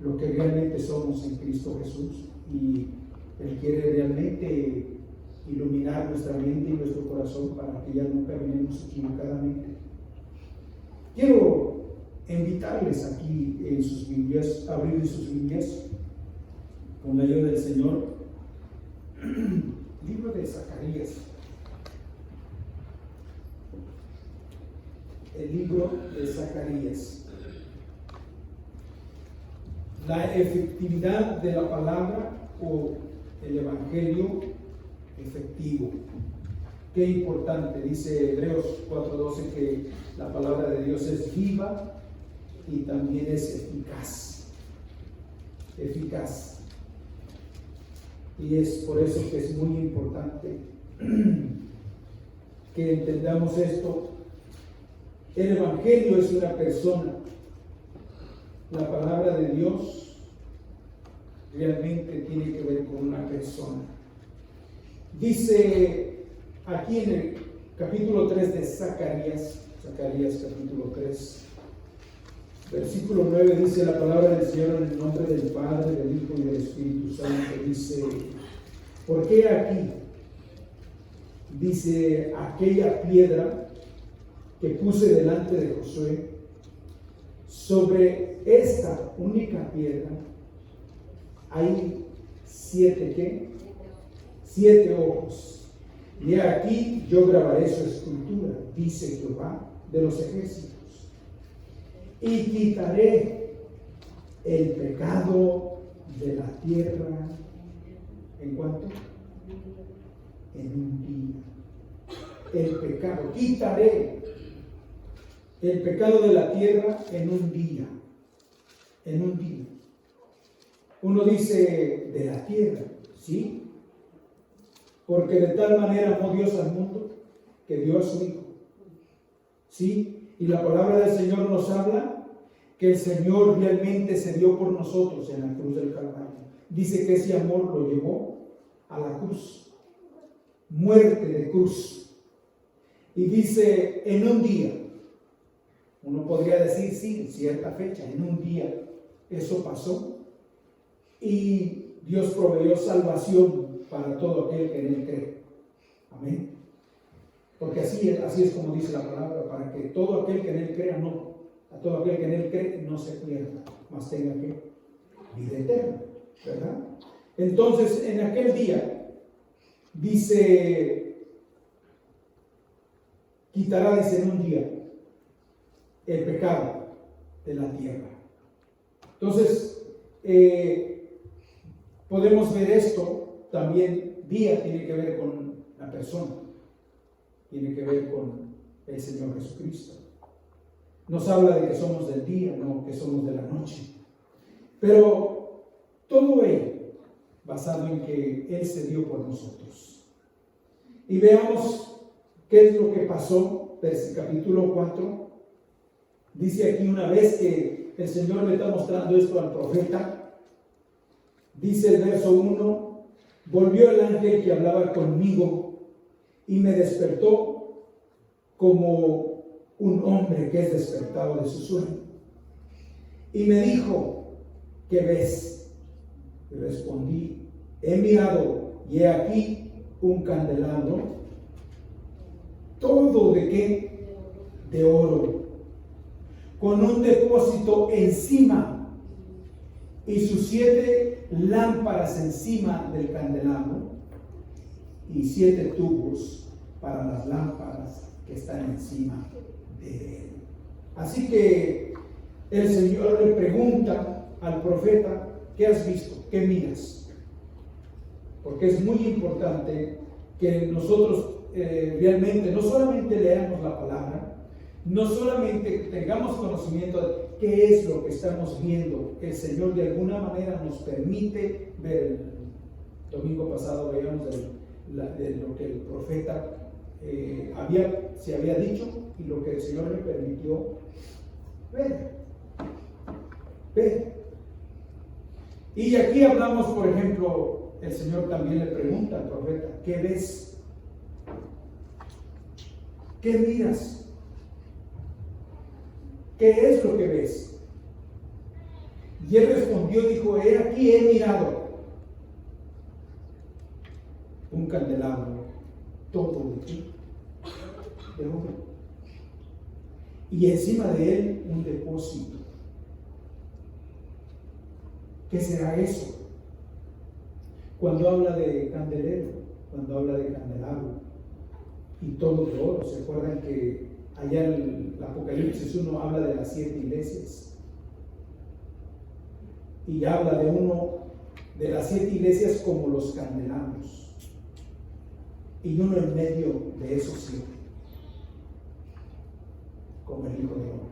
lo que realmente somos en Cristo Jesús, y Él quiere realmente iluminar nuestra mente y nuestro corazón para que ya no caminemos equivocadamente. Quiero invitarles aquí en sus Biblias, a abrir sus Biblias con la ayuda del Señor, libro de Zacarías. El libro de Zacarías. La efectividad de la palabra o el evangelio efectivo. Qué importante, dice Hebreos 4:12, que la palabra de Dios es viva y también es eficaz. Eficaz. Y es por eso que es muy importante que entendamos esto. El evangelio es una persona. La palabra de Dios realmente tiene que ver con una persona. Dice aquí en el capítulo 3 de Zacarías capítulo 3, versículo 9, dice la palabra del Señor en el nombre del Padre, del Hijo y del Espíritu Santo. Dice: ¿por qué aquí? Dice: aquella piedra que puse delante de Josué, sobre esta única piedra hay 7 ojos. Y aquí yo grabaré su escultura, dice Jehová de los ejércitos, y quitaré el pecado de la tierra. ¿En cuánto? En un día. El pecado, quitaré el pecado de la tierra en un día. En un día. Uno dice de la tierra, ¿sí? Porque de tal manera amó Dios al mundo que dio a su Hijo. ¿Sí? Y la palabra del Señor nos habla que el Señor realmente se dio por nosotros en la cruz del Calvario. Dice que ese amor lo llevó a la cruz. Muerte de cruz. Y dice en un día. Uno podría decir, sí, en cierta fecha, en un día eso pasó, y Dios proveyó salvación para todo aquel que en Él cree. Amén. Porque así es como dice la palabra, para que todo aquel que en Él crea, no, a todo aquel que en Él cree no se pierda, mas tenga que vida eterna, ¿verdad? Entonces, en aquel día, dice, quitará, dice, en un día el pecado de la tierra. Entonces, podemos ver esto también. Día tiene que ver con la persona, tiene que ver con el Señor Jesucristo. Nos habla de que somos del día, no que somos de la noche. Pero todo ello basado en que Él se dio por nosotros. Y veamos qué es lo que pasó. Capítulo 4. Dice aquí, una vez que el Señor le está mostrando esto al profeta, dice el verso 1: volvió el ángel que hablaba conmigo y me despertó como un hombre que es despertado de su sueño. Y me dijo: ¿qué ves? Y respondí: he mirado y he aquí un candelabro, todo ¿de qué? De oro, con un depósito encima y sus 7 lámparas encima del candelabro y 7 tubos para las lámparas que están encima de él. Así que el Señor le pregunta al profeta: ¿qué has visto? ¿Qué miras? Porque es muy importante que nosotros realmente no solamente leamos la palabra, no solamente tengamos conocimiento de qué es lo que estamos viendo. El Señor de alguna manera nos permite ver. El domingo pasado veíamos de lo que el profeta se había dicho y lo que el Señor le permitió ver. Y aquí hablamos, por ejemplo, el Señor también le pregunta al profeta: ¿qué ves? ¿Qué miras? ¿Qué es lo que ves? Y él respondió, dijo, he aquí, he mirado un candelabro todo de qué, de oro, y encima de él un depósito. ¿Qué será eso? Cuando habla de candelero, cuando habla de candelabro y todo de oro, ¿se acuerdan que allá en el Apocalipsis 1 habla de las 7 iglesias? Y habla de uno de las 7 iglesias como los candelabros, y uno en medio de esos 7 como el Hijo de Hombre.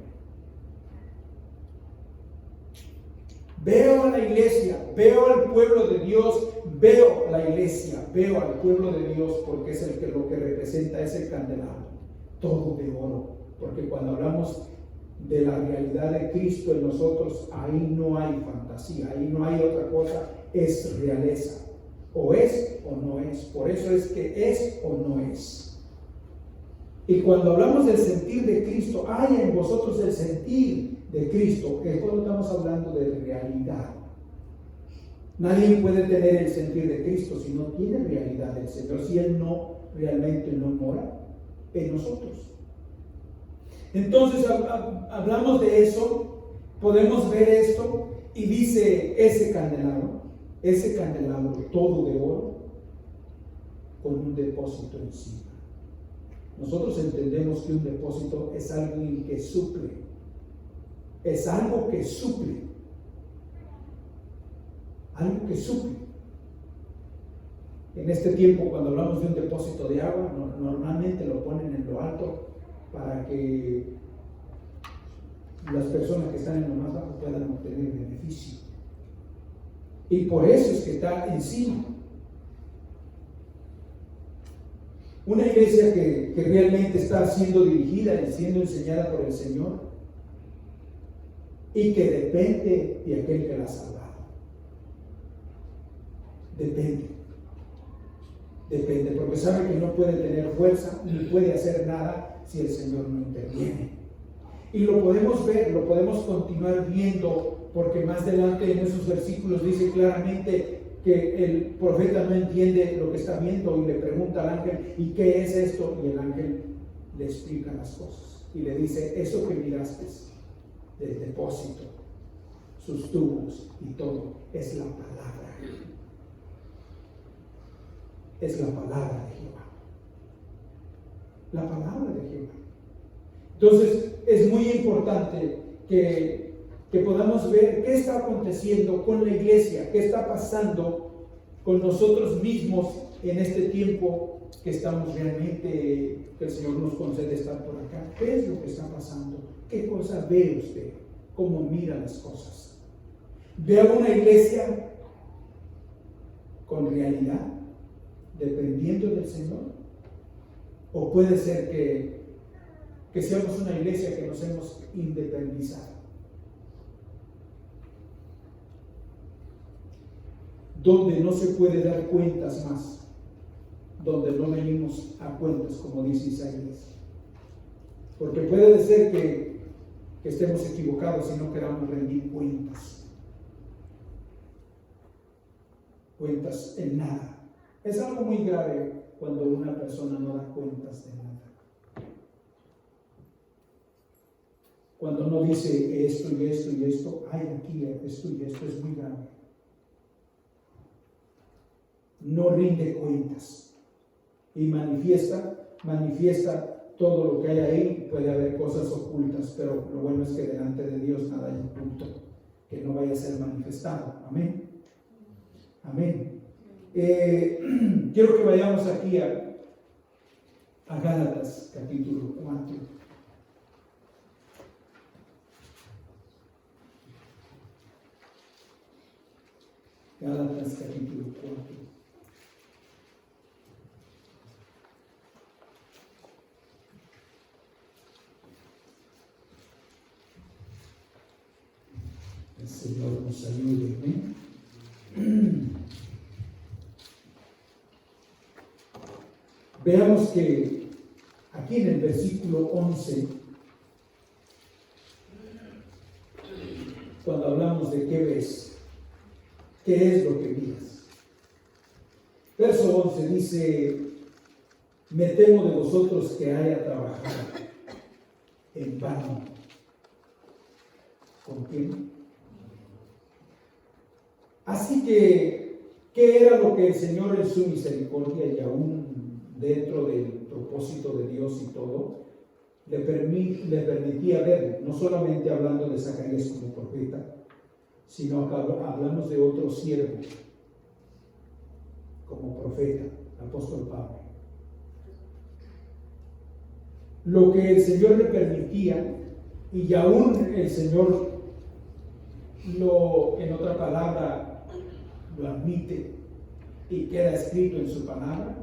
Veo a la iglesia, veo al pueblo de Dios, veo la iglesia, veo al pueblo de Dios, porque es el que lo que representa es el candelabro, todo de oro, porque cuando hablamos de la realidad de Cristo en nosotros, ahí no hay fantasía, ahí no hay otra cosa, es realeza, o es o no es, por eso es que es o no es. Y cuando hablamos del sentir de Cristo, hay en vosotros el sentir de Cristo, que es cuando estamos hablando de realidad. Nadie puede tener el sentir de Cristo si no tiene realidad del Señor, si Él no realmente no mora en nosotros. Entonces hablamos de eso, podemos ver esto, y dice ese candelabro todo de oro, con un depósito encima. Nosotros entendemos que un depósito es algo que suple, es algo que suple, algo que suple. En este tiempo, cuando hablamos de un depósito de agua, normalmente lo ponen en lo alto para que las personas que están en lo más bajo puedan obtener beneficio. Y por eso es que está encima. Una iglesia que realmente está siendo dirigida y siendo enseñada por el Señor, y que depende de aquel que la ha salvado. Depende, porque sabe que no puede tener fuerza ni puede hacer nada si el Señor no interviene. Y lo podemos ver, lo podemos continuar viendo, porque más adelante en esos versículos dice claramente que el profeta no entiende lo que está viendo y le pregunta al ángel, ¿y qué es esto? Y el ángel le explica las cosas y le dice, eso que miraste del depósito, sus tubos y todo, es la palabra. Es la palabra de Jehová. La palabra de Jehová. Entonces, es muy importante que podamos ver qué está aconteciendo con la iglesia, qué está pasando con nosotros mismos en este tiempo que estamos realmente, que el Señor nos concede estar por acá. ¿Qué es lo que está pasando? ¿Qué cosa ve usted? ¿Cómo mira las cosas? ¿Ve a una iglesia con realidad, dependiendo del Señor? ¿O puede ser que seamos una iglesia que nos hemos independizado? Donde no se puede dar cuentas más, donde no venimos a cuentas, como dice Isaías. Porque puede ser que estemos equivocados y no queramos rendir cuentas en nada. Es algo muy grave cuando una persona no da cuentas de nada. Cuando no dice esto y esto y esto, hay aquí esto y esto, es muy grave. No rinde cuentas y manifiesta todo lo que hay ahí. Puede haber cosas ocultas, pero lo bueno es que delante de Dios nada hay oculto que no vaya a ser manifestado. Amén. Amén. Quiero que vayamos aquí a Gálatas capítulo 4. Gálatas capítulo 4. El Señor nos ayude. Veamos que aquí en el versículo 11, cuando hablamos hablábamos de qué ves, qué es lo que miras. Verso 11 dice: me temo de vosotros que haya trabajado en vano. ¿Con quién? Así que, ¿qué era lo que el Señor en su misericordia y aún dentro del propósito de Dios y todo, le permitía ver? No solamente hablando de Zacarías como profeta, sino que hablamos de otro siervo como profeta, apóstol Pablo. Lo que el Señor le permitía, y aún el Señor en otra palabra, lo admite y queda escrito en su palabra,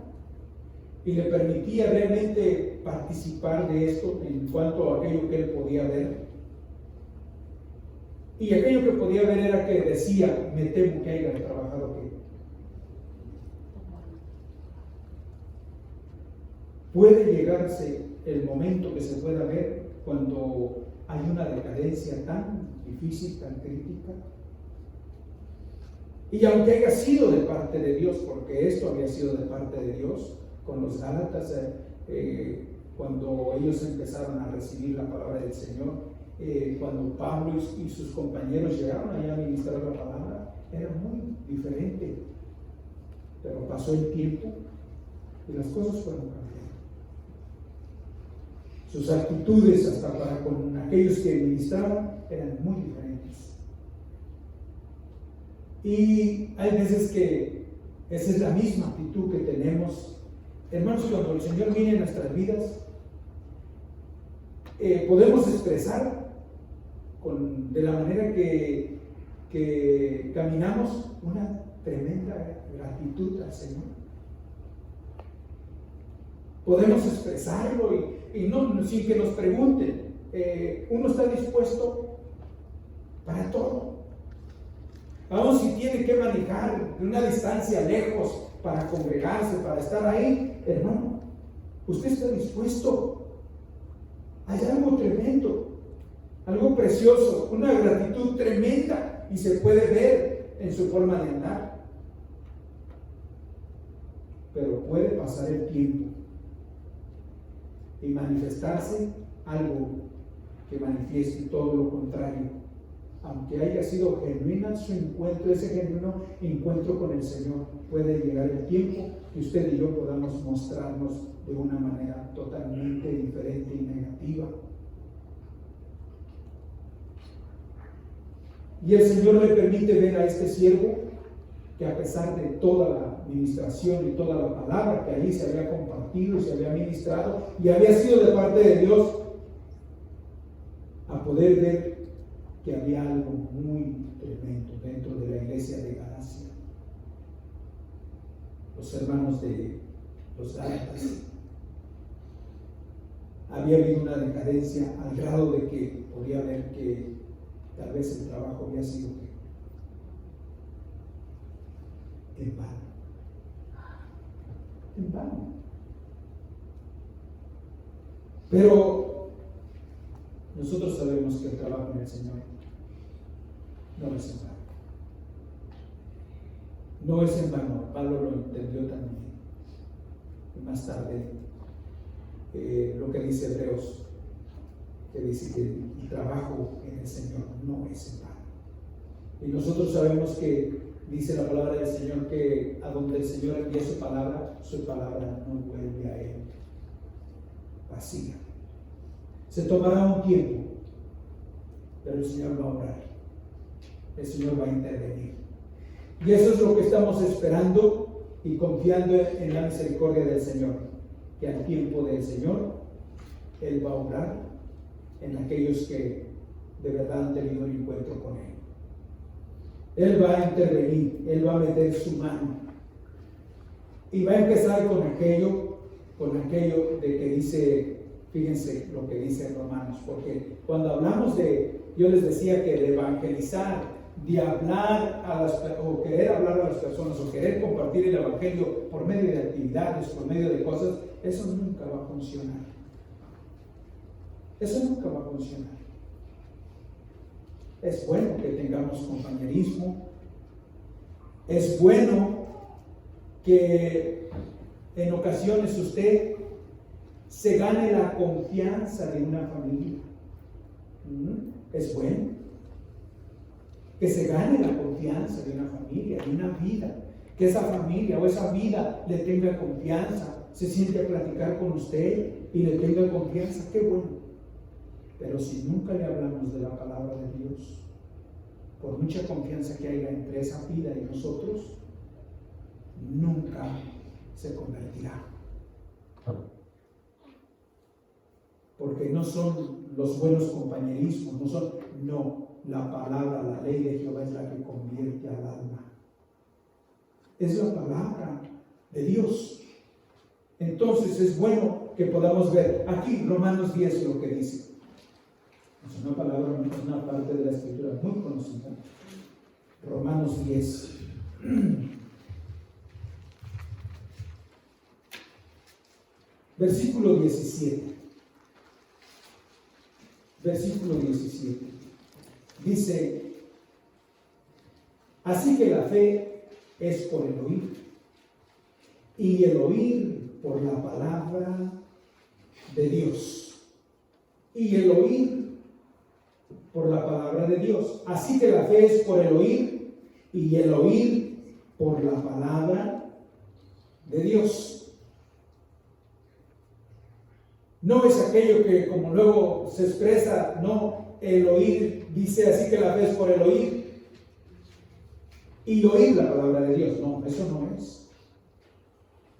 y le permitía realmente participar de esto en cuanto a aquello que él podía ver. Y aquello que podía ver era que decía: me temo que haya trabajado que. Puede llegarse el momento que se pueda ver cuando hay una decadencia tan difícil, tan crítica. Y aunque haya sido de parte de Dios, porque esto había sido de parte de Dios, con los Gálatas, cuando ellos empezaron a recibir la palabra del Señor, cuando Pablo y sus compañeros llegaron allá a ministrar la palabra, era muy diferente. Pero pasó el tiempo y las cosas fueron cambiando. Sus actitudes, hasta para con aquellos que ministraban, eran muy diferentes. Y hay veces que esa es la misma actitud que tenemos, hermanos, cuando el Señor viene en nuestras vidas. Podemos expresar de la manera que caminamos una tremenda gratitud al Señor. Podemos expresarlo y no sin que nos pregunten. Uno está dispuesto para todo. Aún si tiene que manejar de una distancia lejos para congregarse, para estar ahí, hermano, usted está dispuesto. Hay algo tremendo, algo precioso, una gratitud tremenda, y se puede ver en su forma de andar. Pero puede pasar el tiempo y manifestarse algo que manifieste todo lo contrario. Aunque haya sido genuina su encuentro, ese genuino encuentro con el Señor, puede llegar el tiempo que usted y yo podamos mostrarnos de una manera totalmente diferente y negativa. Y el Señor le permite ver a este siervo que, a pesar de toda la administración y toda la palabra que allí se había compartido, se había ministrado y había sido de parte de Dios, a poder ver que había algo muy tremendo dentro de la iglesia de Galacia. Los hermanos de los Gálatas, había habido una decadencia al grado de que podía ver que tal vez el trabajo había sido en vano. En vano. Pero nosotros sabemos que el trabajo en el Señor no es en vano. No es en vano. Pablo lo entendió también. Y más tarde, lo que dice Hebreos, que dice que el trabajo en el Señor no es en vano. Y nosotros sabemos que dice la palabra del Señor que a donde el Señor envía su palabra no vuelve a Él vacía. Se tomará un tiempo, pero el Señor va a obrar. El Señor va a intervenir. Y eso es lo que estamos esperando y confiando en la misericordia del Señor, que al tiempo del Señor Él va a obrar en aquellos que de verdad han tenido un encuentro con Él. Él va a intervenir, Él va a meter su mano y va a empezar con aquello de que dice, fíjense lo que dice Romanos, porque cuando hablamos yo les decía que de evangelizar, de hablar o querer hablar a las personas, o querer compartir el evangelio por medio de actividades, por medio de cosas, eso nunca va a funcionar. Eso nunca va a funcionar. Es bueno que tengamos compañerismo. Es bueno que en ocasiones usted se gane la confianza de una familia. Es bueno que se gane la confianza de una familia, de una vida, que esa familia o esa vida le tenga confianza, se siente a platicar con usted y le tenga confianza. Qué bueno. Pero si nunca le hablamos de la palabra de Dios, por mucha confianza que haya entre esa vida y nosotros, nunca se convertirá. Porque no son los buenos compañerismos, no, la palabra, la ley de Jehová es la que convierte al alma. Es la palabra de Dios. Entonces es bueno que podamos ver aquí Romanos 10 lo que dice. Es una palabra, una parte de la escritura muy conocida. Romanos 10. Versículo 17. Versículo 17. Dice: así que la fe es por el oír, y el oír por la palabra de Dios. Y el oír por la palabra de Dios. Así que la fe es por el oír, y el oír por la palabra de Dios. No es aquello que como luego se expresa, no, el oír dice así que la fe es por el oír y oír la palabra de Dios. No, eso no es.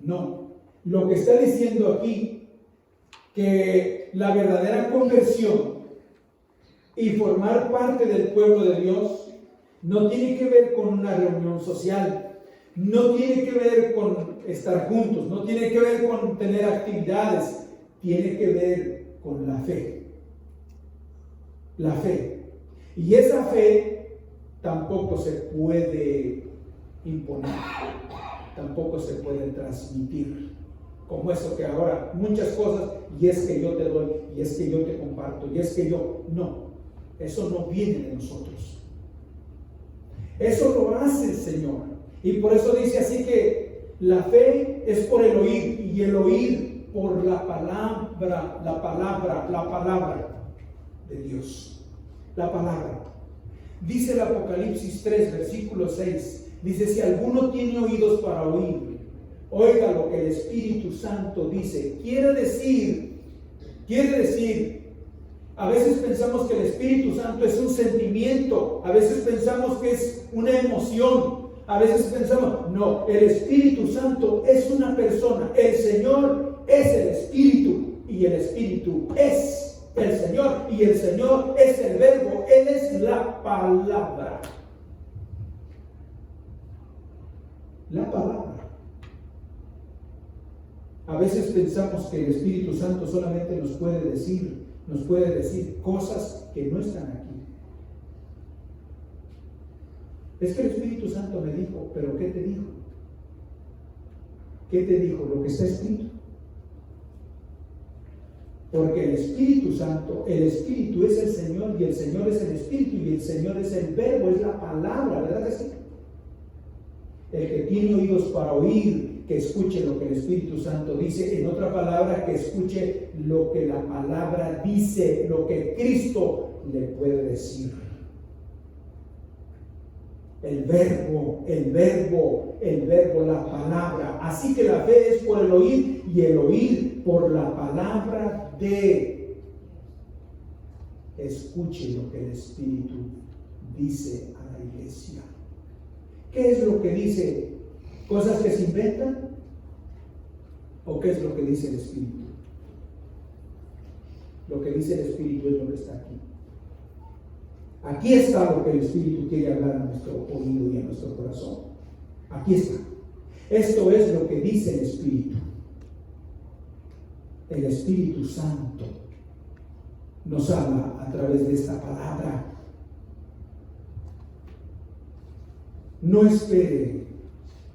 No, lo que está diciendo aquí, que la verdadera conversión y formar parte del pueblo de Dios no tiene que ver con una reunión social, no tiene que ver con estar juntos, no tiene que ver con tener actividades, tiene que ver con la fe. La fe. Y esa fe tampoco se puede imponer, tampoco se puede transmitir. Como eso que ahora muchas cosas, y es que yo te doy, y es que yo te comparto, y es que yo, no, eso no viene de nosotros. Eso lo hace el Señor. Y por eso dice así que la fe es por el oír, y el oír por la palabra de Dios. La palabra. Dice el Apocalipsis 3, versículo 6. Dice: si alguno tiene oídos para oír, oiga lo que el Espíritu Santo dice. Quiere decir, a veces pensamos que el Espíritu Santo es un sentimiento, a veces pensamos que es una emoción, a veces pensamos, no, el Espíritu Santo es una persona. El Señor es el Espíritu, y el Espíritu es el Señor, y el Señor es el Verbo, Él es la palabra. La palabra. A veces pensamos que el Espíritu Santo solamente nos puede decir cosas que no están aquí. Es que el Espíritu Santo me dijo, pero ¿qué te dijo? ¿Qué te dijo? Lo que está escrito. Porque el Espíritu Santo, el Espíritu es el Señor, y el Señor es el Espíritu, y el Señor es el Verbo, es la palabra, ¿verdad que sí? El que tiene oídos para oír, que escuche lo que el Espíritu Santo dice. En otra palabra, que escuche lo que la palabra dice, lo que Cristo le puede decir. El verbo, la palabra. Así que la fe es por el oír, y el oír por la palabra de. Escuche lo que el Espíritu dice a la iglesia. ¿Qué es lo que dice? ¿Cosas que se inventan? ¿O qué es lo que dice el Espíritu? Lo que dice el Espíritu es lo que está aquí. Aquí está lo que el Espíritu quiere hablar a nuestro oído y a nuestro corazón. Aquí está. Esto es lo que dice el Espíritu. El Espíritu Santo nos habla a través de esta palabra. No espere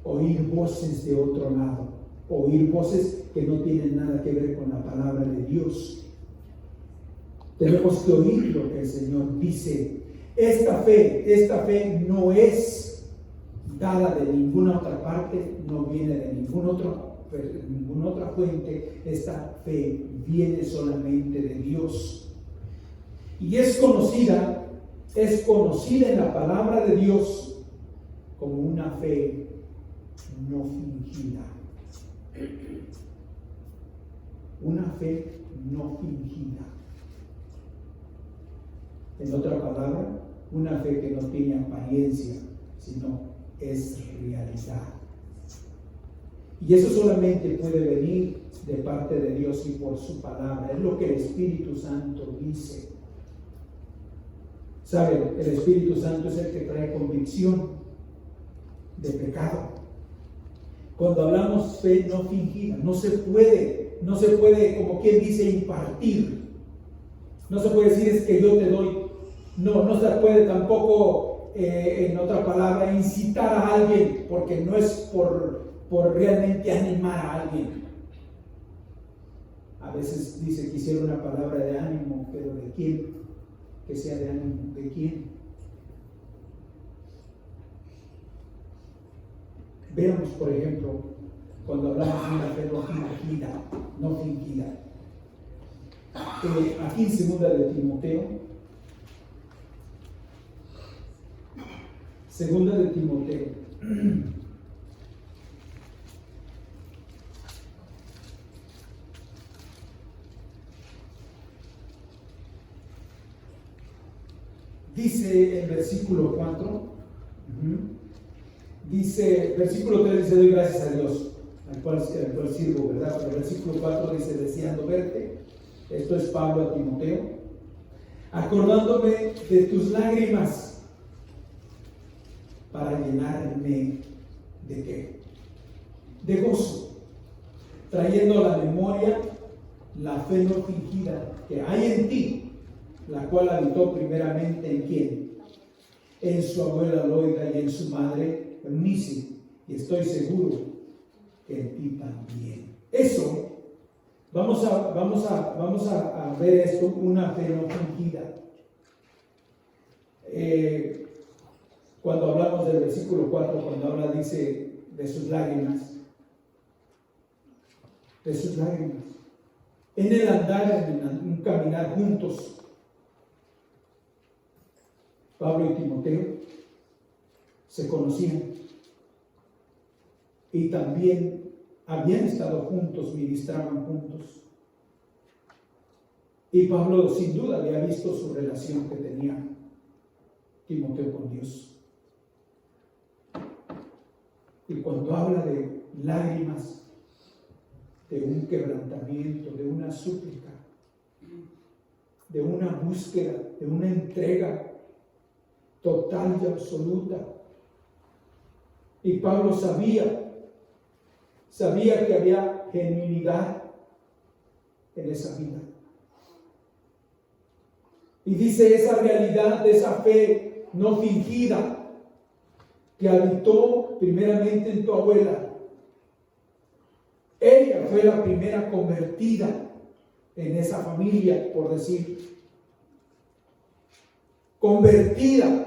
oír voces de otro lado, oír voces que no tienen nada que ver con la palabra de Dios. Tenemos que oír lo que el Señor dice. esta fe no es dada de ninguna otra parte, no viene de ninguna otra fuente. Esta fe viene solamente de Dios. Y es conocida en la palabra de Dios como una fe no fingida. Una fe no fingida. En otra palabra, una fe que no tiene apariencia, sino es realidad. Y eso solamente puede venir de parte de Dios y por su palabra. Es lo que el Espíritu Santo dice. ¿Saben? El Espíritu Santo es el que trae convicción de pecado. Cuando hablamos fe no fingida, no se puede, como quien dice, impartir. No se puede decir es que yo te doy. No se puede tampoco, en otra palabra, incitar a alguien, porque no es por realmente animar a alguien. A veces dice, quisiera una palabra de ánimo, pero ¿de quién? Que sea de ánimo, ¿de quién? Veamos, por ejemplo, cuando hablamos de una fe no fingida. Aquí en segunda de Timoteo, dice el versículo 4, dice, versículo 3 dice, doy gracias a Dios, al cual sirvo, ¿verdad? Pero el versículo 4 dice, deseando verte. Esto es Pablo a Timoteo, acordándome de tus lágrimas para llenarme ¿de qué? De gozo, trayendo a la memoria la fe no fingida que hay en ti, la cual habitó primeramente ¿en quién? En su abuela Loida y en su madre Eunice, y estoy seguro que en ti también. Eso, vamos a ver esto, una fe no fingida. Cuando hablamos del versículo 4, cuando habla, dice, de sus lágrimas. En el andar, en un caminar juntos, Pablo y Timoteo se conocían y también habían estado juntos, ministraban juntos. Y Pablo sin duda había visto su relación que tenía Timoteo con Dios. Y cuando habla de lágrimas, de un quebrantamiento, de una súplica, de una búsqueda, de una entrega total y absoluta. Y Pablo sabía que había genuinidad en esa vida. Y dice esa realidad de esa fe no fingida que habitó primeramente en tu abuela. Ella fue la primera convertida en esa familia, por decir. Convertida.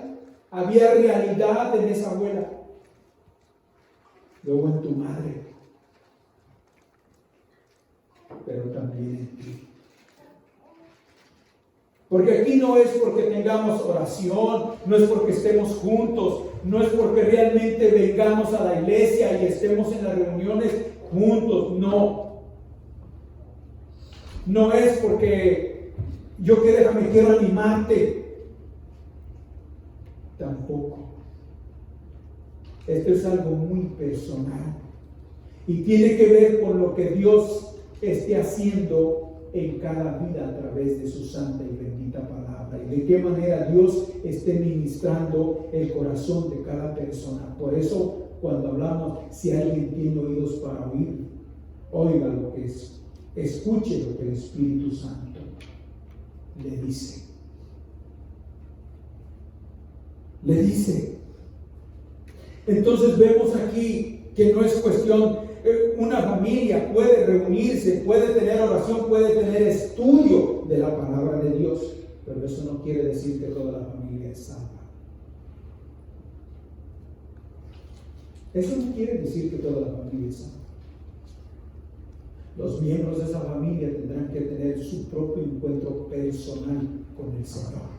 Había realidad en esa abuela. Luego en tu madre. Pero también en ti. Porque aquí no es porque tengamos oración, no es porque estemos juntos, no es porque realmente vengamos a la iglesia y estemos en las reuniones juntos, no. No es porque yo quiero animarte, tampoco. Esto es algo muy personal y tiene que ver con lo que Dios esté haciendo en cada vida a través de su santa y bendita palabra, y de qué manera Dios esté ministrando el corazón de cada persona. Por eso cuando hablamos, si alguien tiene oídos para oír, oiga lo que es, escuche lo que el Espíritu Santo le dice. Entonces vemos aquí que no es cuestión. Una familia puede reunirse, puede tener oración, puede tener estudio de la palabra de Dios, pero eso no quiere decir que toda la familia familia es salva. Eso no quiere decir que toda la familia es salva. Los miembros de esa familia tendrán que tener su propio encuentro personal con el Señor.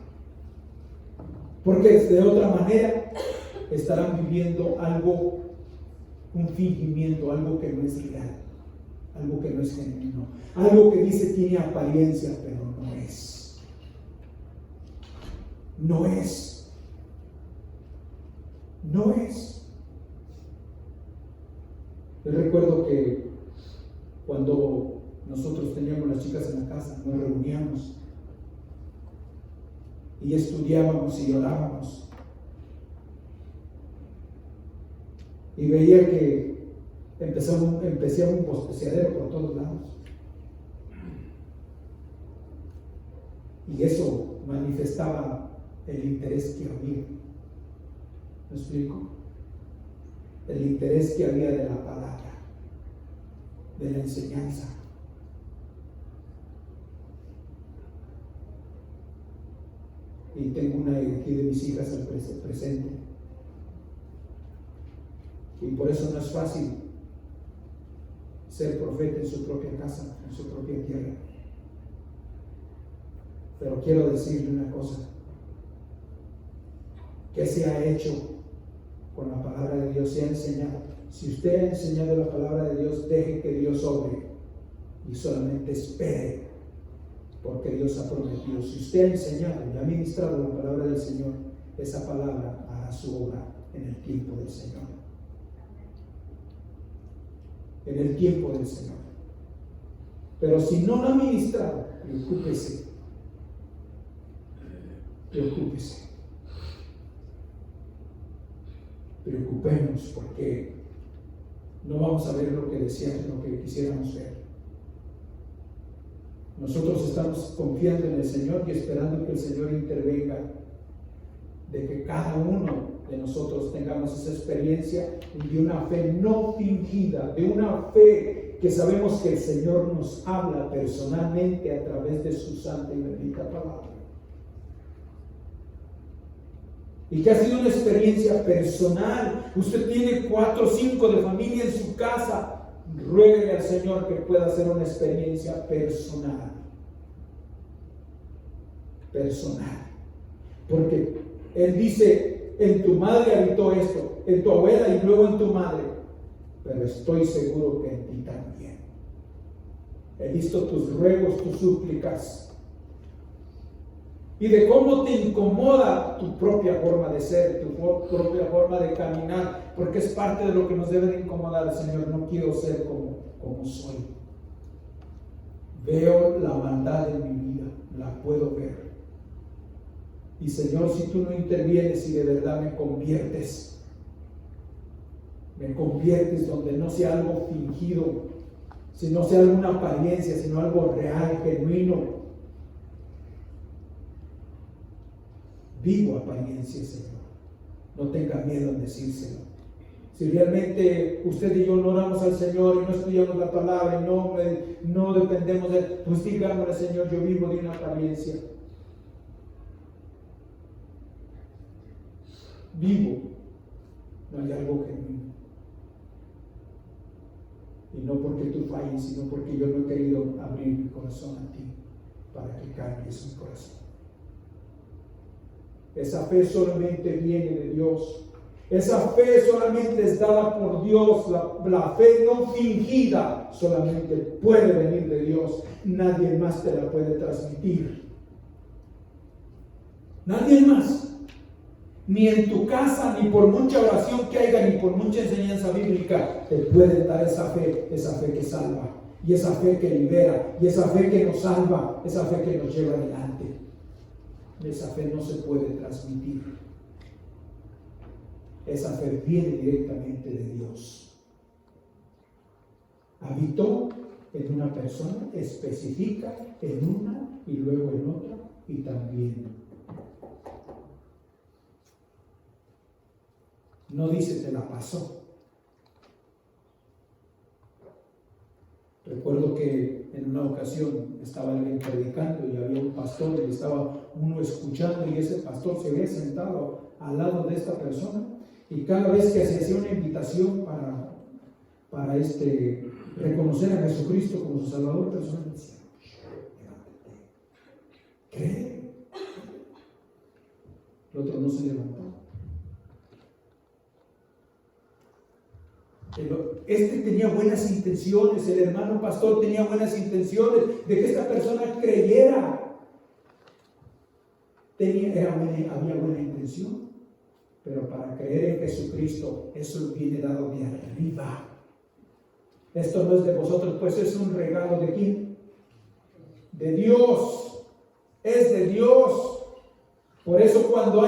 Porque de otra manera estarán viviendo algo, un fingimiento, algo que no es real, algo que no es genuino, algo que dice tiene apariencia, pero no es. No es. No es. Yo recuerdo que cuando nosotros teníamos las chicas en la casa, nos reuníamos y estudiábamos y orábamos. Y veía que empezaba un bosqueadero por todos lados. Y eso manifestaba el interés que había. ¿Me explico? El interés que había de la palabra, de la enseñanza. Y tengo una aquí de mis hijas al presente. Y por eso no es fácil ser profeta en su propia casa, en su propia tierra. Pero quiero decirle una cosa. ¿Qué se ha hecho con la palabra de Dios? Se ha enseñado. Si usted ha enseñado la palabra de Dios, deje que Dios obre y solamente espere, porque Dios ha prometido. Si usted ha enseñado y ha ministrado la palabra del Señor, esa palabra hará su obra en el tiempo del Señor. En el tiempo del Señor. Pero si no la ha ministrado, preocúpese. Preocúpese. Preocupemos, porque no vamos a ver lo que deseamos, lo que quisiéramos ver. Nosotros estamos confiando en el Señor y esperando que el Señor intervenga, de que cada uno de nosotros tengamos esa experiencia de una fe no fingida, de una fe que sabemos que el Señor nos habla personalmente a través de su santa y bendita palabra. Y que ha sido una experiencia personal. Usted tiene 4 o 5 de familia en su casa. Ruéguele al Señor que pueda hacer una experiencia personal. Personal. Porque Él dice, en tu madre habitó esto, en tu abuela y luego en tu madre. Pero estoy seguro que en ti también. He visto tus ruegos, tus súplicas. Y de cómo te incomoda tu propia forma de ser, tu propia forma de caminar, porque es parte de lo que nos debe de incomodar. Señor, no quiero ser como soy. Veo la maldad en mi vida, la puedo ver. Y Señor, si tú no intervienes y de verdad me conviertes donde no sea algo fingido, si no sea alguna apariencia, sino algo real, genuino, vivo apariencia, Señor. No tenga miedo en decírselo. Si realmente usted y yo no oramos al Señor y no estudiamos la palabra y no dependemos de Él, pues digámosle, Señor, yo vivo de una apariencia. Vivo. No hay algo genuino. Y no porque tú falles, sino porque yo no he querido abrir mi corazón a ti para que cambies mi corazón. Esa fe solamente viene de Dios. Esa fe solamente es dada por Dios. La fe no fingida solamente puede venir de Dios. Nadie más te la puede transmitir. Nadie más. Ni en tu casa, ni por mucha oración que haya, ni por mucha enseñanza bíblica, te pueden dar esa fe que salva, y esa fe que libera, y esa fe que nos salva, esa fe que nos lleva adelante. Esa fe no se puede transmitir. Esa fe viene directamente de Dios. Habitó en una persona, especifica en una y luego en otra y también. No dice te la pasó. Recuerdo que en una ocasión ocasión estaba alguien predicando y había un pastor y estaba uno escuchando, y ese pastor se había sentado al lado de esta persona, y cada vez que se hacía una invitación para reconocer a Jesucristo como su Salvador, la persona decía: ¿cree? El otro no se levantó. Tenía buenas intenciones, el hermano pastor tenía buenas intenciones de que esta persona creyera. Había buena intención, pero para creer en Jesucristo, eso viene dado de arriba. Esto no es de vosotros, pues es un regalo ¿de quién? De Dios. Es de Dios. Por eso cuando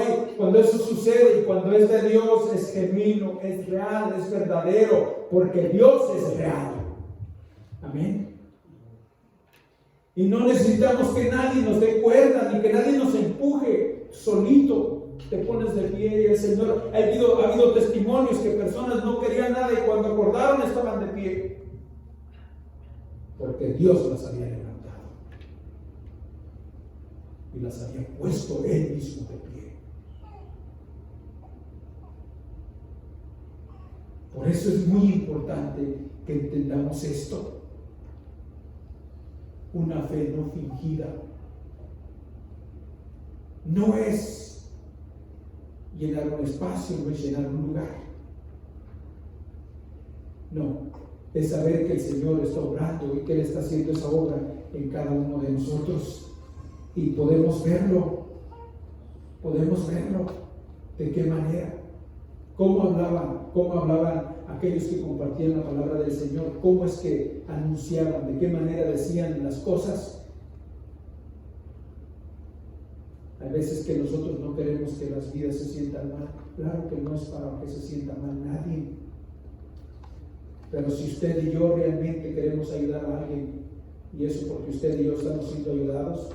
eso sucede y cuando es de Dios, es genuino, es real, es verdadero, porque Dios es real. Amén. Y no necesitamos que nadie nos dé cuerda, ni que nadie nos empuje. Solito te pones de pie y el Señor. Ha habido testimonios que personas no querían nada y cuando acordaron estaban de pie, porque Dios las había levantado y las había puesto Él mismo de pie. Por eso es muy importante que entendamos esto. Una fe no fingida no es llenar un espacio, no es llenar un lugar. No, es saber que el Señor está obrando y que Él está haciendo esa obra en cada uno de nosotros. Y podemos verlo. ¿De qué manera? ¿Cómo hablaban aquellos que compartían la palabra del Señor? ¿Cómo es que anunciaban? ¿De qué manera decían las cosas? Hay veces que nosotros no queremos que las vidas se sientan mal. Claro que no es para que se sienta mal nadie. Pero si usted y yo realmente queremos ayudar a alguien, y eso porque usted y yo estamos siendo ayudados,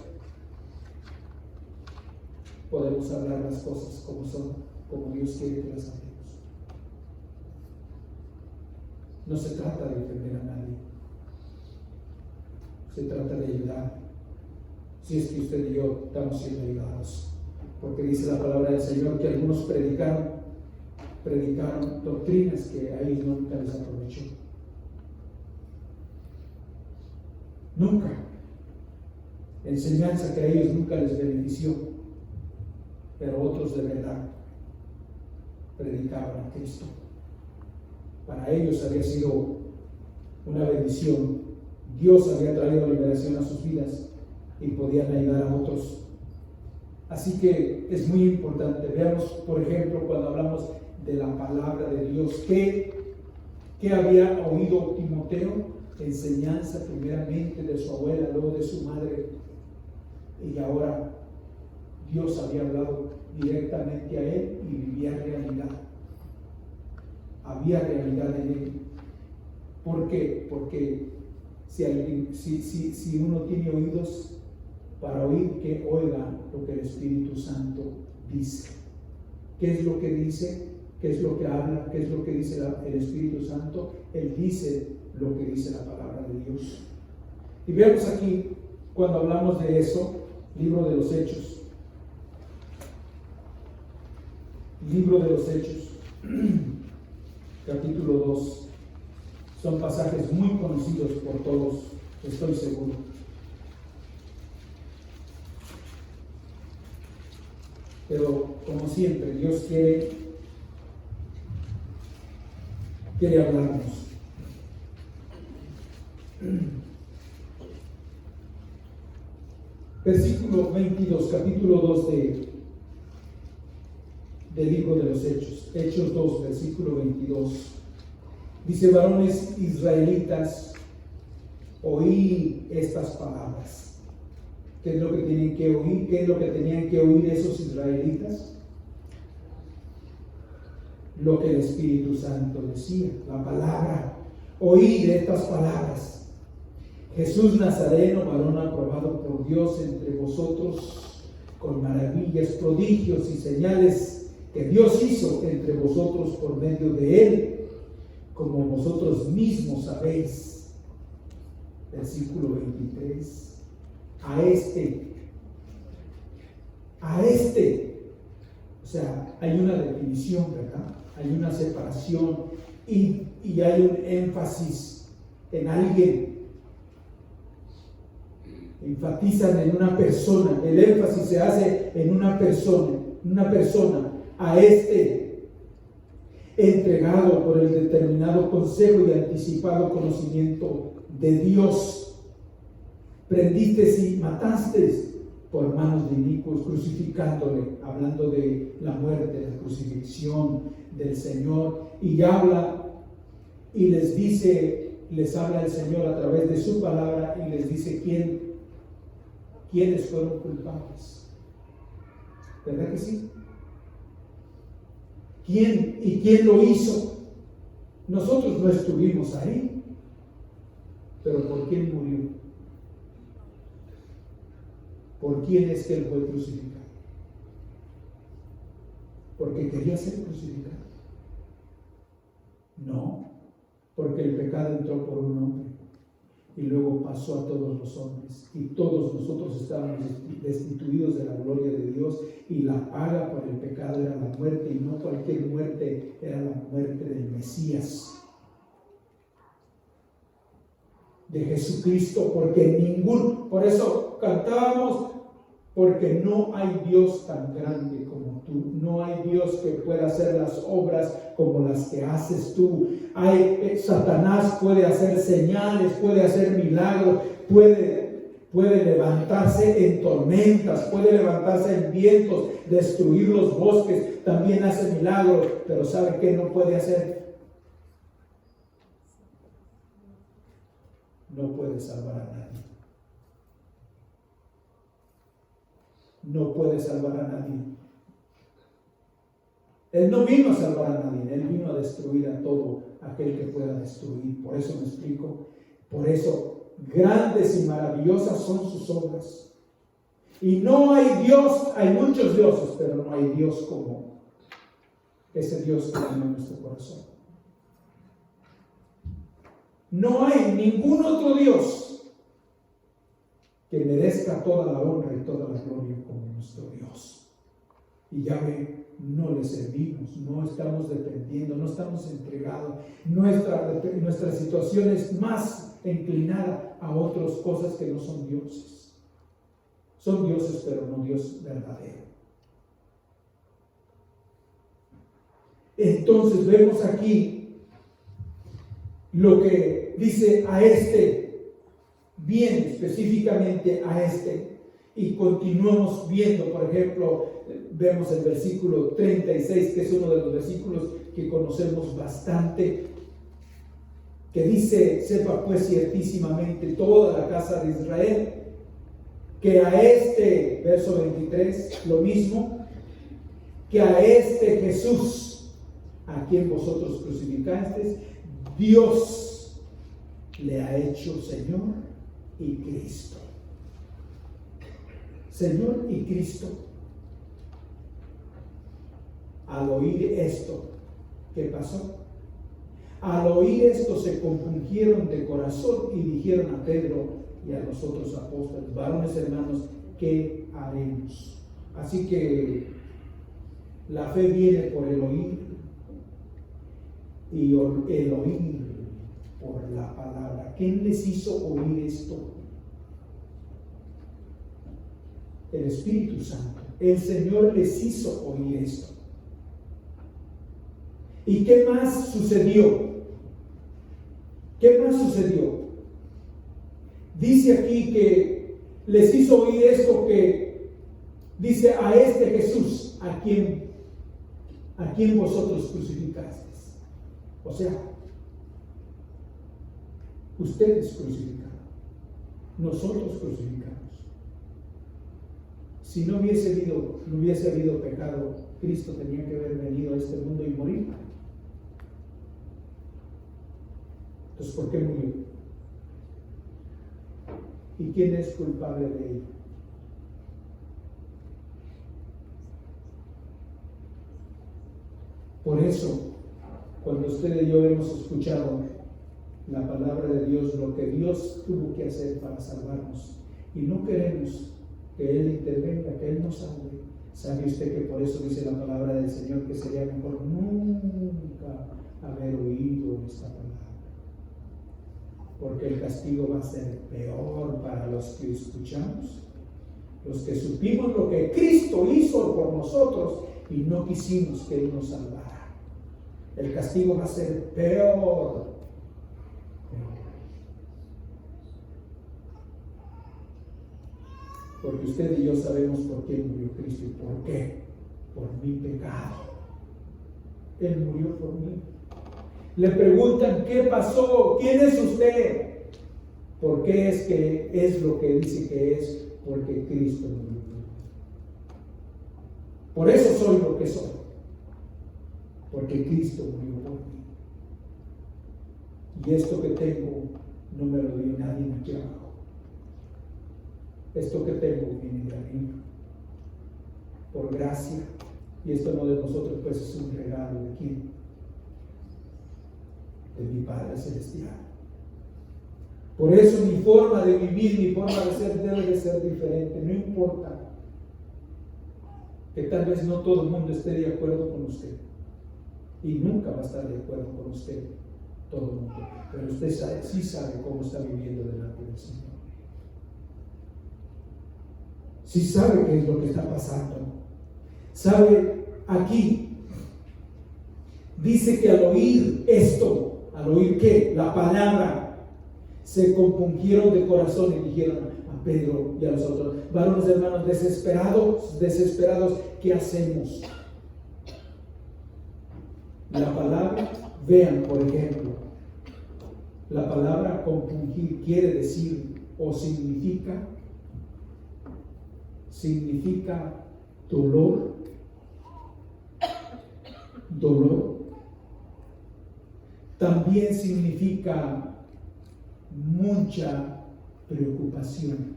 podemos hablar las cosas como son, como Dios quiere que las hablemos. No se trata de defender a nadie, se trata de ayudar. Si es que usted y yo estamos siendo ayudados, porque dice la palabra del Señor que algunos predicaron doctrinas que a ellos nunca les aprovechó. Nunca. Enseñanza que a ellos nunca les benefició. Pero otros de verdad predicaban a Cristo. Para ellos había sido una bendición. Dios había traído liberación a sus vidas y podían ayudar a otros. Así que es muy importante. Veamos, por ejemplo, cuando hablamos de la palabra de Dios, ¿qué había oído Timoteo? Enseñanza primeramente de su abuela, luego de su madre, y ahora Dios había hablado directamente a él y vivía realidad. Había realidad en él. ¿Por qué? Porque si uno tiene oídos para oír, que oiga lo que el Espíritu Santo dice. ¿Qué es lo que dice? ¿Qué es lo que habla? ¿Qué es lo que dice el Espíritu Santo? Él dice lo que dice la palabra de Dios. Y veamos aquí, cuando hablamos de eso, libro de los Hechos. Libro de los Hechos, capítulo 2. Son pasajes muy conocidos por todos, estoy seguro. Pero como siempre, Dios quiere hablarnos. Versículo 22, capítulo 2 del libro de los Hechos. Hechos 2, versículo 22. Dice: varones israelitas, oí estas palabras. ¿Qué es lo que tienen que oír? ¿Qué es lo que tenían que oír esos israelitas? Lo que el Espíritu Santo decía, la palabra. Oíd estas palabras. Jesús Nazareno, varón aprobado por Dios entre vosotros, con maravillas, prodigios y señales que Dios hizo entre vosotros por medio de él, como vosotros mismos sabéis. versículo 23, a este, o sea, hay una definición, ¿verdad? Hay una separación y hay un énfasis en alguien. Enfatizan en una persona, el énfasis se hace en una persona, a este, entregado por el determinado consejo y anticipado conocimiento de Dios. Prendiste y mataste por manos de inicuos, crucificándole, hablando de la muerte, la crucifixión del Señor, y habla y les dice, les habla el Señor a través de su palabra y les dice quiénes fueron culpables. ¿Verdad que sí? ¿Quién lo hizo? Nosotros no estuvimos ahí, pero ¿por quién murió? ¿Por quién es que él fue crucificado? ¿Porque quería ser crucificado? No, porque el pecado entró por un hombre y luego pasó a todos los hombres, y todos nosotros estábamos destituidos de la gloria de Dios, y la paga por el pecado era la muerte, y no cualquier muerte, era la muerte del Mesías, de Jesucristo, porque por eso cantábamos, porque no hay Dios tan grande como tú, no hay Dios que pueda hacer las obras como las que haces tú. Satanás puede hacer señales, puede hacer milagros, puede levantarse en tormentas, puede levantarse en vientos, destruir los bosques, también hace milagros, pero ¿sabe qué no puede hacer? No puede salvar a nadie. No puede salvar a nadie. Él no vino a salvar a nadie, Él vino a destruir a todo aquel que pueda destruir. Por eso me explico. Por eso, grandes y maravillosas son sus obras. Y no hay Dios, hay muchos dioses, pero no hay Dios como ese Dios que tiene en nuestro corazón. No hay ningún otro Dios que merezca toda la honra y toda la gloria como nuestro Dios. Y ya ve, no le servimos, no estamos dependiendo, no estamos entregados. Nuestra situación es más inclinada a otras cosas que no son dioses. Son dioses, pero no Dios verdadero. Entonces vemos aquí lo que dice a este, bien específicamente a este, y continuamos viendo, por ejemplo, vemos el versículo 36, que es uno de los versículos que conocemos bastante, que dice: sepa pues ciertísimamente toda la casa de Israel, que a este, verso 23, lo mismo, que a este Jesús, a quien vosotros crucificasteis, Dios le ha hecho Señor y Cristo. Señor y Cristo. Al oír esto, ¿qué pasó? Al oír esto se compungieron de corazón y dijeron a Pedro y a los otros apóstoles: varones hermanos, ¿qué haremos? Así que la fe viene por el oír, y el oír por la palabra. ¿Quién les hizo oír esto? El Espíritu Santo. El Señor les hizo oír esto. ¿Y qué más sucedió? ¿Qué más sucedió? Dice aquí que les hizo oír esto, que dice: a este Jesús, a quien vosotros crucificasteis. O sea, ustedes crucificaron, nosotros crucificamos. Si no hubiese habido pecado, Cristo tenía que haber venido a este mundo y morir. Entonces, ¿por qué murió? ¿Y quién es culpable de ello? Por eso, cuando usted y yo hemos escuchado la palabra de Dios, lo que Dios tuvo que hacer para salvarnos. Y no queremos que Él intervenga, que Él nos salve. ¿Sabe usted que por eso dice la palabra del Señor que sería mejor nunca haber oído esta palabra? Porque el castigo va a ser peor para los que escuchamos, los que supimos lo que Cristo hizo por nosotros y no quisimos que Él nos salvara. El castigo va a ser peor. Porque usted y yo sabemos por qué murió Cristo y por qué. Por mi pecado. Él murió por mí. Le preguntan, ¿qué pasó? ¿Quién es usted? ¿Por qué es que es lo que dice que es? Porque Cristo murió por mí. Por eso soy lo que soy. Porque Cristo murió por mí. Y esto que tengo no me lo dio nadie aquí abajo. Esto que tengo viene de arriba, por gracia, y esto no de nosotros, pues es un regalo de quién, de mi Padre Celestial. Por eso mi forma de vivir, mi forma de ser debe de ser diferente. No importa que tal vez no todo el mundo esté de acuerdo con usted, y nunca va a estar de acuerdo con usted todo el mundo, pero usted sabe, sí sabe cómo está viviendo delante del Señor. Si sabe qué es lo que está pasando. Sabe, aquí dice que al oír esto, al oír ¿qué? La palabra, se compungieron de corazón y dijeron a Pedro y a los otros, varones hermanos, desesperados, ¿qué hacemos? La palabra, vean por ejemplo, la palabra compungir quiere decir o significa dolor, también significa mucha preocupación,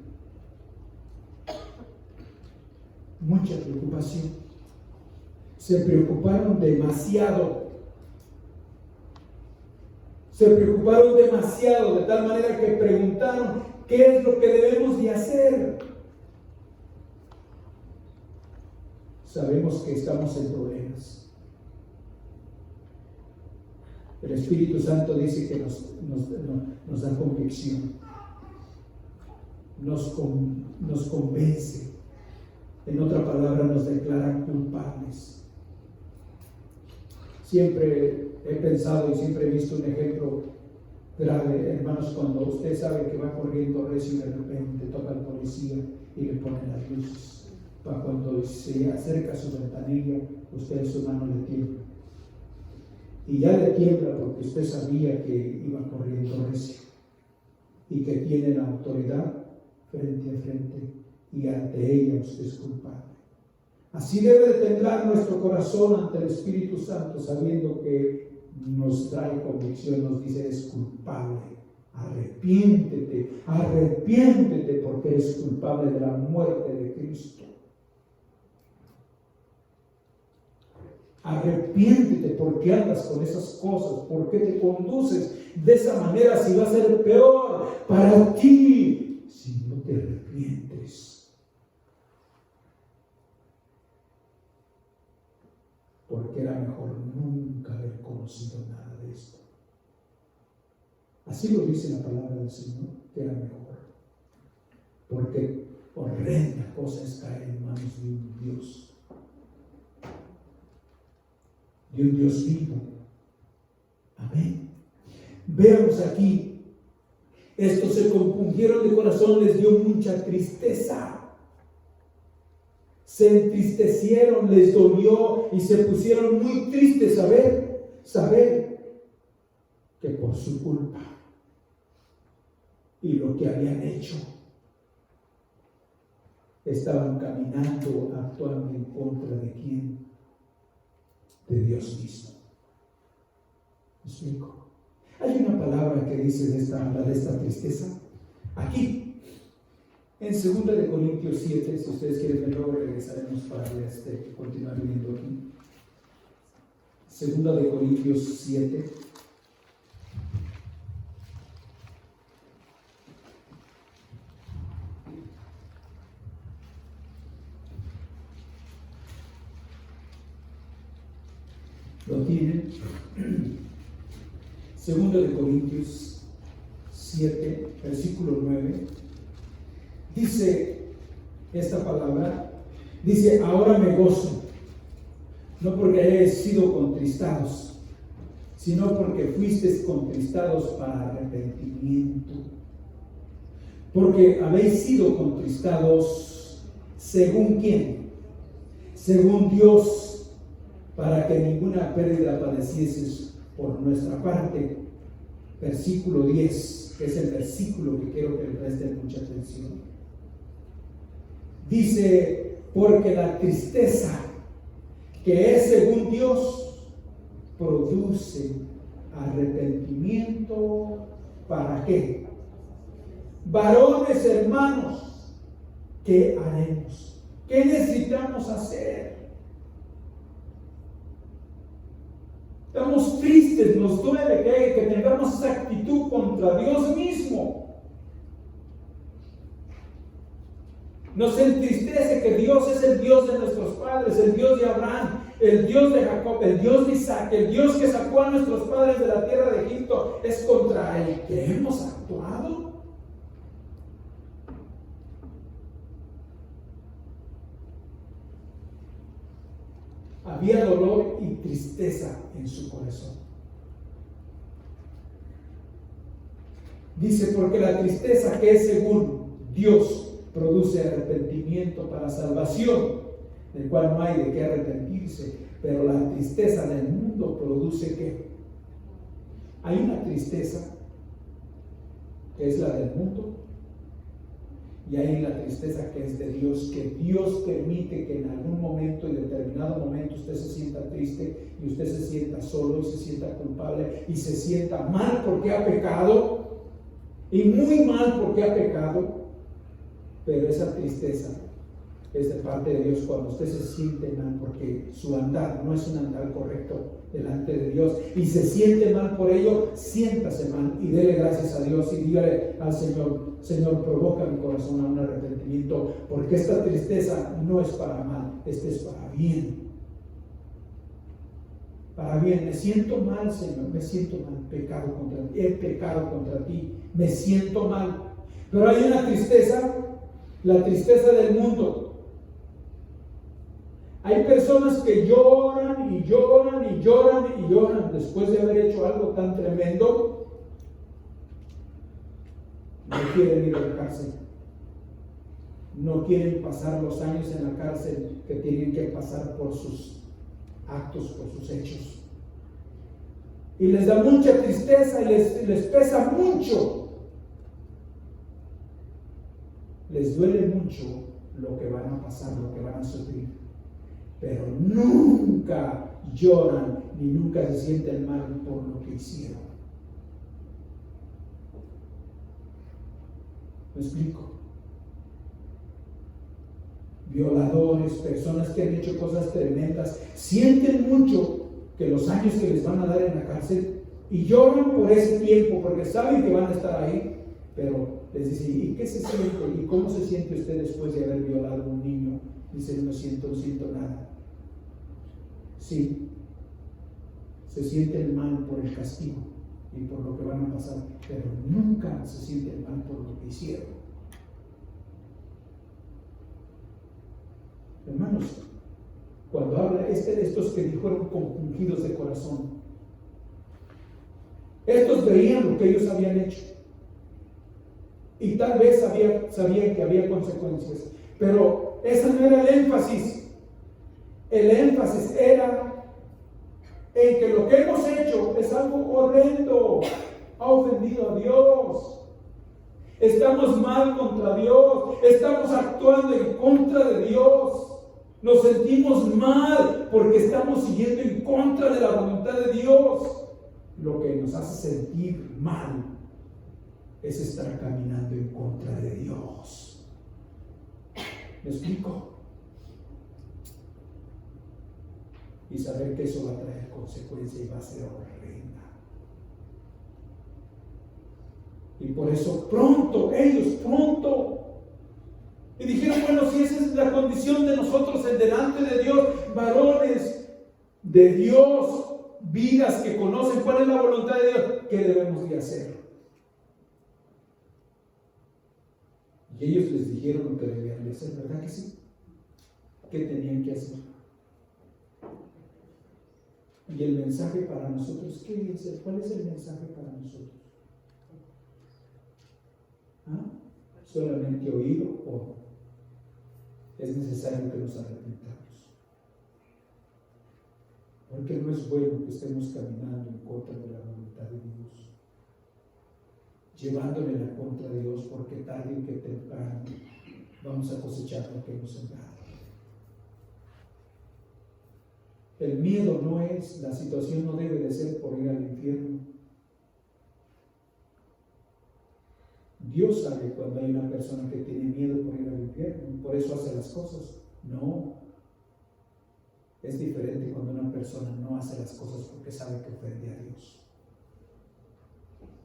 se preocuparon demasiado, de tal manera que preguntaron, ¿qué es lo que debemos de hacer? Sabemos que estamos en problemas. El Espíritu Santo dice que nos da convicción, nos convence. En otra palabra, nos declara culpables. Siempre he pensado y siempre he visto un ejemplo grave, hermanos, cuando usted sabe que va corriendo recio y de repente toca al policía y le pone las luces. Para cuando se acerca a su ventanilla, usted en su mano le tiembla. Y ya le tiembla porque usted sabía que iba corriendo recio y que tiene la autoridad frente a frente y ante ella usted es culpable. Así debe de temblar nuestro corazón ante el Espíritu Santo, sabiendo que nos trae convicción, nos dice es culpable. Arrepiéntete porque eres culpable de la muerte de Cristo. Arrepiéntete porque andas con esas cosas, porque te conduces de esa manera, si va a ser peor para ti si no te arrepientes. Porque era mejor nunca haber conocido nada de esto. Así lo dice la palabra del Señor, que era mejor. Porque horrenda cosa es caer en manos de un Dios. De un Dios vivo. Amén. Veamos aquí, estos se compungieron de corazón, les dio mucha tristeza, se entristecieron, les dolió y se pusieron muy tristes saber que por su culpa y lo que habían hecho estaban caminando, actuando en contra de quién, de Dios mismo. ¿Me explico? Hay una palabra que dice de esta tristeza aquí en 2 de Corintios 7. Si ustedes quieren verlo, regresaremos para continuar viendo aquí. 2 de Corintios 7. Segundo de Corintios 7, versículo 9, dice esta palabra, dice: ahora me gozo, no porque hayáis sido contristados, sino porque fuisteis contristados para arrepentimiento. Porque habéis sido contristados, ¿según quién? Según Dios, para que ninguna pérdida padecieses por nuestra parte. Versículo 10, que es el versículo que quiero que le presten mucha atención. Dice: porque la tristeza que es según Dios produce arrepentimiento. ¿Para qué? Varones hermanos, ¿qué haremos? ¿Qué necesitamos hacer? Estamos tristes, nos duele que tengamos esa actitud contra Dios mismo. Nos entristece que Dios es el Dios de nuestros padres, el Dios de Abraham, el Dios de Jacob, el Dios de Isaac, el Dios que sacó a nuestros padres de la tierra de Egipto. Es contra el que hemos actuado. Había dolor y tristeza en su corazón. Dice: porque la tristeza que es según Dios produce arrepentimiento para salvación, del cual no hay de qué arrepentirse, pero la tristeza del mundo produce ¿qué? Hay una tristeza que es la del mundo, y hay la tristeza que es de Dios, que Dios permite que en algún momento y determinado momento usted se sienta triste y usted se sienta solo y se sienta culpable y se sienta mal porque ha pecado, y muy mal porque ha pecado. Pero esa tristeza es de parte de Dios cuando usted se siente mal porque su andar no es un andar correcto delante de Dios y se siente mal por ello. Siéntase mal y dele gracias a Dios y dígale al Señor: Señor, provoca mi corazón a un arrepentimiento, porque esta tristeza no es para mal, esta es para bien. Para bien. Me siento mal, Señor, me siento mal, pecado contra ti, he pecado contra ti, me siento mal. Pero hay una tristeza, la tristeza del mundo. Hay personas que lloran y lloran y lloran y lloran después de haber hecho algo tan tremendo. No quieren ir a la cárcel. No quieren pasar los años en la cárcel que tienen que pasar por sus actos, por sus hechos. Y les da mucha tristeza y les pesa mucho. Les duele mucho lo que van a pasar, lo que van a sufrir. Pero nunca lloran ni nunca se sienten mal por lo que hicieron. ¿Me explico? Violadores, personas que han hecho cosas tremendas, sienten mucho que los años que les van a dar en la cárcel y lloran por ese tiempo porque saben que van a estar ahí, pero les dice: ¿y qué se siente? ¿Y cómo se siente usted después de haber violado a un niño? Dice: no siento nada. Sí, se sienten mal por el castigo y por lo que van a pasar, pero nunca se sienten mal por lo que hicieron. Hermanos, cuando habla estos que fueron compungidos de corazón, estos veían lo que ellos habían hecho y tal vez sabían que había consecuencias, pero ese no era el énfasis. El énfasis era en que lo que hemos hecho es algo horrendo, ha ofendido a Dios, estamos mal contra Dios, estamos actuando en contra de Dios, nos sentimos mal porque estamos siguiendo en contra de la voluntad de Dios. Lo que nos hace sentir mal es estar caminando en contra de Dios. ¿Me explico? Y saber que eso va a traer consecuencia y va a ser horrenda. Y por eso ellos pronto. Y dijeron: bueno, si esa es la condición de nosotros en delante de Dios, varones de Dios, vidas que conocen cuál es la voluntad de Dios, ¿qué debemos de hacer? Y ellos les dijeron lo que debían de hacer, ¿verdad que sí? ¿Qué tenían que hacer? Y el mensaje para nosotros, ¿qué es? ¿Cuál es el mensaje para nosotros? ¿Ah? ¿Solamente oído o es necesario que nos arrepentamos? Porque no es bueno que estemos caminando en contra de la voluntad de Dios, llevándole la contra de Dios, porque tarde que temprano vamos a cosechar lo que hemos sembrado. El miedo no es, la situación no debe de ser por ir al infierno. Dios sabe cuando hay una persona que tiene miedo por ir al infierno, por eso hace las cosas. No. Es diferente cuando una persona no hace las cosas porque sabe que ofende a Dios.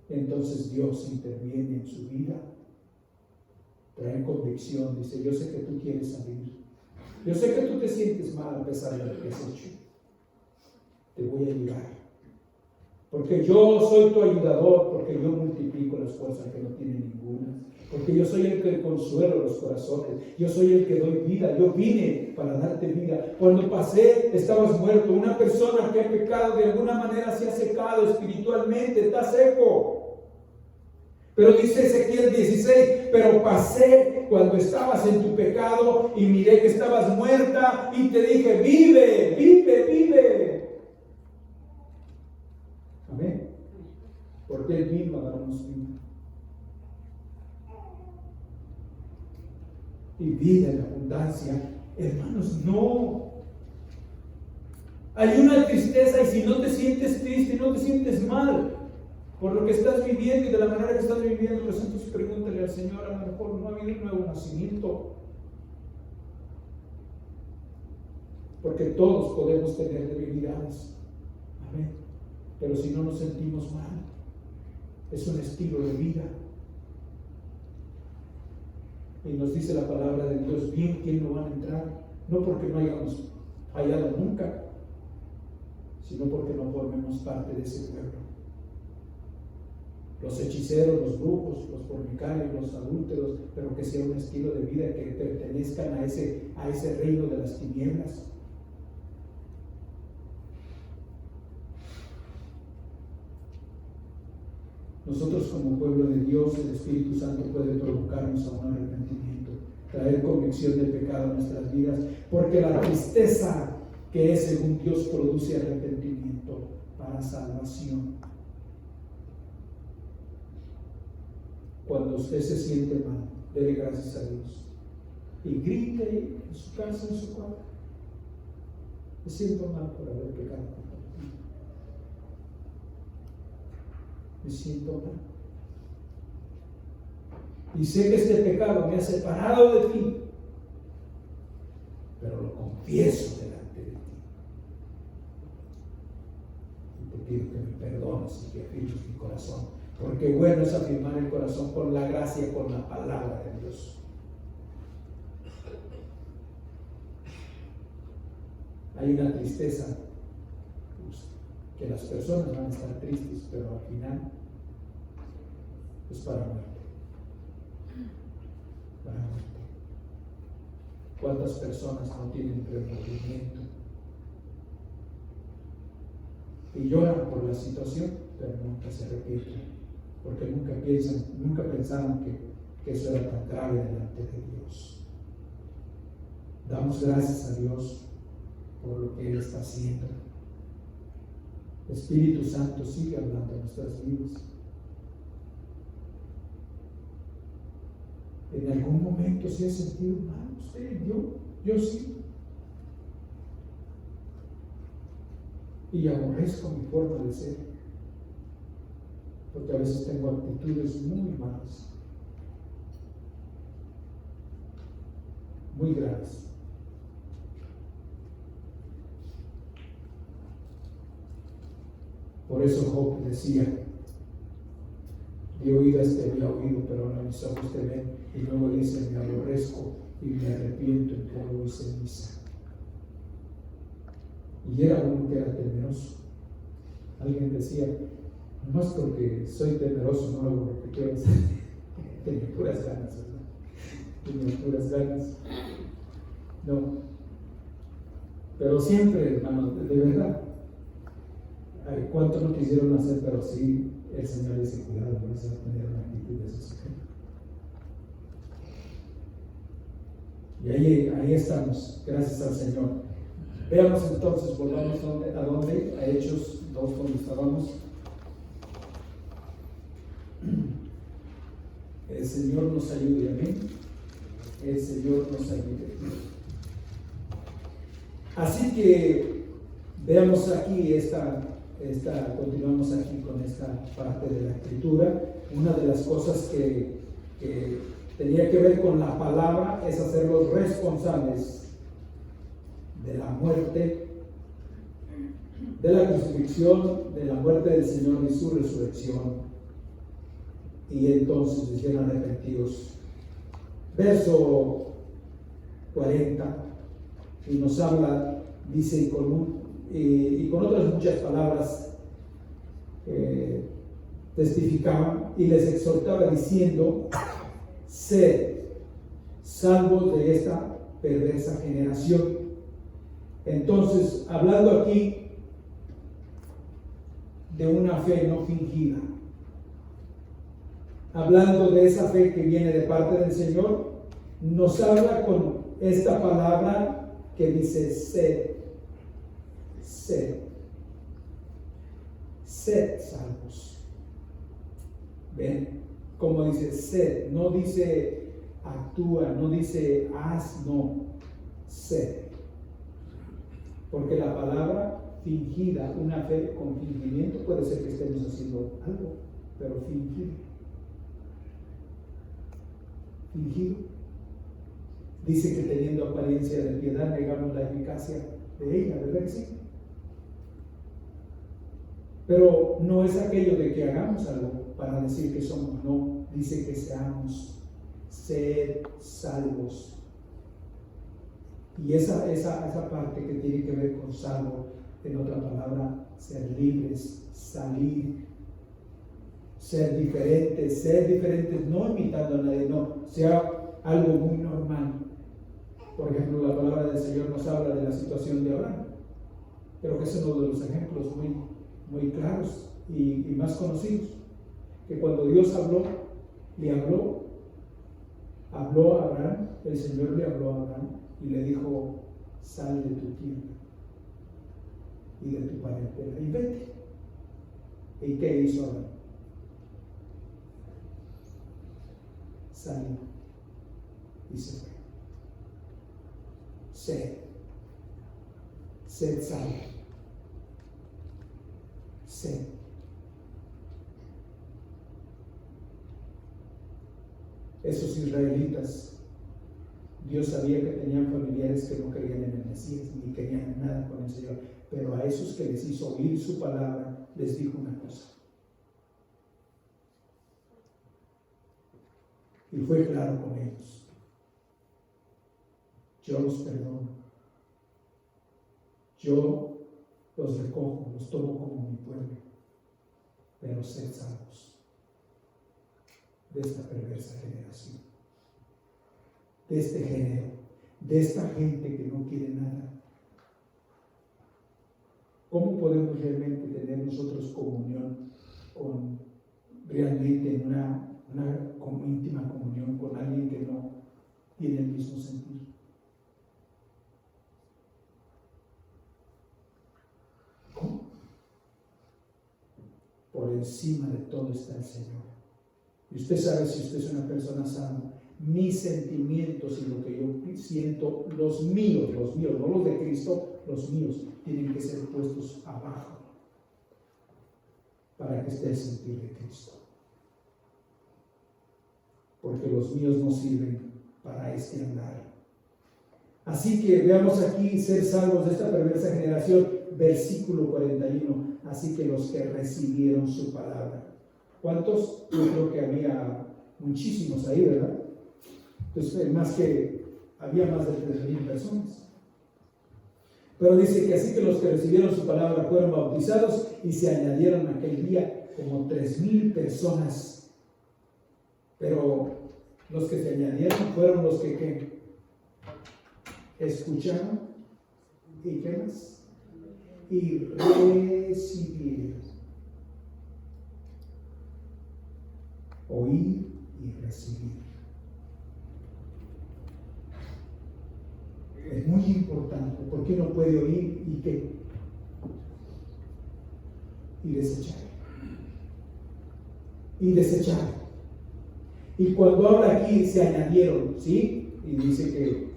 Entonces Dios interviene en su vida, trae convicción, dice: yo sé que tú quieres salir, yo sé que tú te sientes mal a pesar de lo que has hecho, te voy a ayudar, porque yo soy tu ayudador, porque yo multiplico las fuerzas que no tienen ninguna, porque yo soy el que consuelo los corazones, yo soy el que doy vida, yo vine para darte vida. Cuando pasé estabas muerto. Una persona que ha pecado de alguna manera se ha secado espiritualmente, está seco. Pero dice Ezequiel 16: pero pasé cuando estabas en tu pecado y miré que estabas muerta y te dije: vive, vive, vive. Amén. Porque Él vino a darnos vida. Y vida en abundancia. Hermanos, no. Hay una tristeza, y si no te sientes triste, no te sientes mal por lo que estás viviendo y de la manera que estás viviendo, pues entonces pregúntale al Señor: a lo mejor no ha habido un nuevo nacimiento. Porque todos podemos tener debilidades. Amén. Pero si no nos sentimos mal, es un estilo de vida. Y nos dice la palabra de Dios: bien, ¿quién no van a entrar? No porque no hayamos fallado nunca, sino porque no formemos parte de ese pueblo. Los hechiceros, los brujos, los fornicarios, los adúlteros, pero que sea un estilo de vida que pertenezcan a ese reino de las tinieblas. Nosotros, como pueblo de Dios, el Espíritu Santo puede provocarnos a un arrepentimiento, traer convicción del pecado a nuestras vidas, porque la tristeza que es según Dios produce arrepentimiento para salvación. Cuando usted se siente mal, dele gracias a Dios y grite en su casa, en su cuarto: me siento mal por haber pecado contra ti, me siento mal, y sé que este pecado me ha separado de ti, pero lo confieso delante de ti y te pido que me perdones y que afirmes mi corazón, porque bueno es afirmar el corazón con la gracia, con la palabra de Dios. Hay una tristeza, que las personas van a estar tristes, pero al final es para muerte. Para muerte. ¿Cuántas personas no tienen remordimiento y lloran por la situación, pero nunca se arrepienten? Porque nunca pensaron que eso era tan grave delante de Dios. Damos gracias a Dios por lo que Él está haciendo. Espíritu Santo, sigue hablando en nuestras vidas. ¿En algún momento se ha sentido mal usted? Yo sí. Y aborrezco mi forma de ser, porque a veces tengo actitudes muy malas, muy graves. Por eso Job decía: de oídas te había oído, pero ahora mis ojos te ven. Y luego dice: me aborrezco y me arrepiento en polvo y ceniza. Y era uno que era temeroso. Alguien decía, no es porque soy temeroso, no hago lo que quiero hacer. Tenía puras ganas, ¿verdad? Tenía puras ganas. No. Pero siempre, hermanos, de verdad. ¿Cuánto no quisieron hacer? Pero sí, el Señor dice, cuidado, no vas a tener una actitud de ese sujeto. Y ahí estamos, gracias al Señor. Veamos entonces, volvamos a dónde, a Hechos 2, donde estábamos. El Señor nos ayude, amén. El Señor nos ayude. Así que veamos aquí continuamos aquí con esta parte de la Escritura. Una de las cosas que tenía que ver con la palabra es hacerlos responsables de la muerte, de la crucifixión, de la muerte del Señor y su resurrección. Y entonces dijeron arrepentidos. Verso 40, y nos habla, dice, y con otras muchas palabras testificaban y les exhortaba diciendo: sed salvos de esta perversa generación. Entonces, hablando aquí de una fe no fingida, hablando de esa fe que viene de parte del Señor, nos habla con esta palabra que dice sed, salvos. ¿Ven? Como dice sed, no dice actúa, no dice haz, no, sed. Porque la palabra fingida, una fe con fingimiento, puede ser que estemos haciendo algo, pero fingido. Dice que teniendo apariencia de piedad negamos la eficacia de ella, ¿verdad que sí? Pero no es aquello de que hagamos algo para decir que somos, no, dice que seamos, sed salvos. Y esa parte que tiene que ver con salvo, en otra palabra, ser libres, salir, ser diferentes, no imitando a nadie, no, sea algo muy normal. Por ejemplo, la palabra del Señor nos habla de la situación de Abraham. Creo que es uno de los ejemplos muy claros y más conocidos. Que cuando Dios le habló a Abraham, el Señor le habló a Abraham y le dijo: sal de tu tierra y de tu parentela y vete. ¿Y qué hizo Abraham? Salió y se fue. Sed salvo. Sed. Esos israelitas, Dios sabía que tenían familiares que no creían en el Mesías ni querían nada con el Señor, pero a esos que les hizo oír su palabra les dijo una cosa, y fue claro con ellos: yo los perdono, yo los recojo, los tomo como mi pueblo, pero sed salvos de esta perversa generación, de este género, de esta gente que no quiere nada. ¿Cómo podemos realmente tener nosotros comunión realmente en una íntima comunión con alguien que no tiene el mismo sentir? ¿Cómo? Por encima de todo está el Señor. Y usted sabe, si usted es una persona sana, mis sentimientos y lo que yo siento, los míos, no los de Cristo, los míos, tienen que ser puestos abajo para que esté el sentir de Cristo. Porque los míos no sirven para este andar. Así que veamos aquí: ser salvos de esta perversa generación, versículo 41. Así que los que recibieron su palabra. ¿Cuántos? Yo creo que había muchísimos ahí, ¿verdad? Entonces, había más de 3,000 personas. Pero dice que así que los que recibieron su palabra fueron bautizados y se añadieron aquel día como 3,000 personas. Pero los que se añadieron fueron los que escucharon y ¿qué más? Y recibieron. Oír y recibir. Es muy importante, porque uno puede oír y ¿qué? Y desechar. Y desechar. Y cuando habla aquí, se añadieron, ¿sí? Y dice que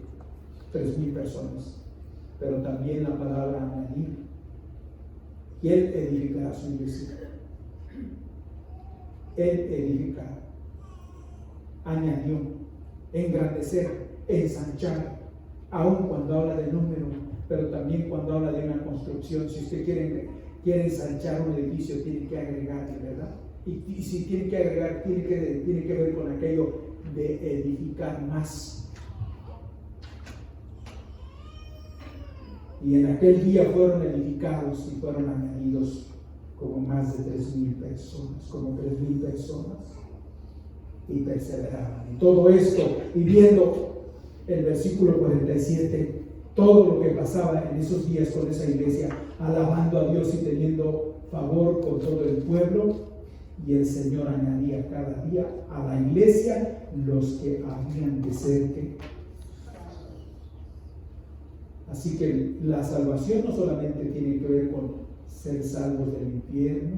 3,000 personas. Pero también la palabra añadir. Y Él edificará su iglesia. Él edificará. Añadió. Engrandecer. Ensanchar. Aún cuando habla de número, pero también cuando habla de una construcción. Si usted quiere ensanchar un edificio, tiene que agregarle, ¿verdad? Y si tiene que agregar, tiene que ver con aquello de edificar más. Y en aquel día fueron edificados y fueron añadidos como más de 3,000 personas, como 3,000 personas, y perseveraban. Y todo esto, y viendo el versículo 47, todo lo que pasaba en esos días con esa iglesia, alabando a Dios y teniendo favor con todo el pueblo, y el Señor añadía cada día a la iglesia los que habían de ser que. Así que la salvación no solamente tiene que ver con ser salvos del infierno,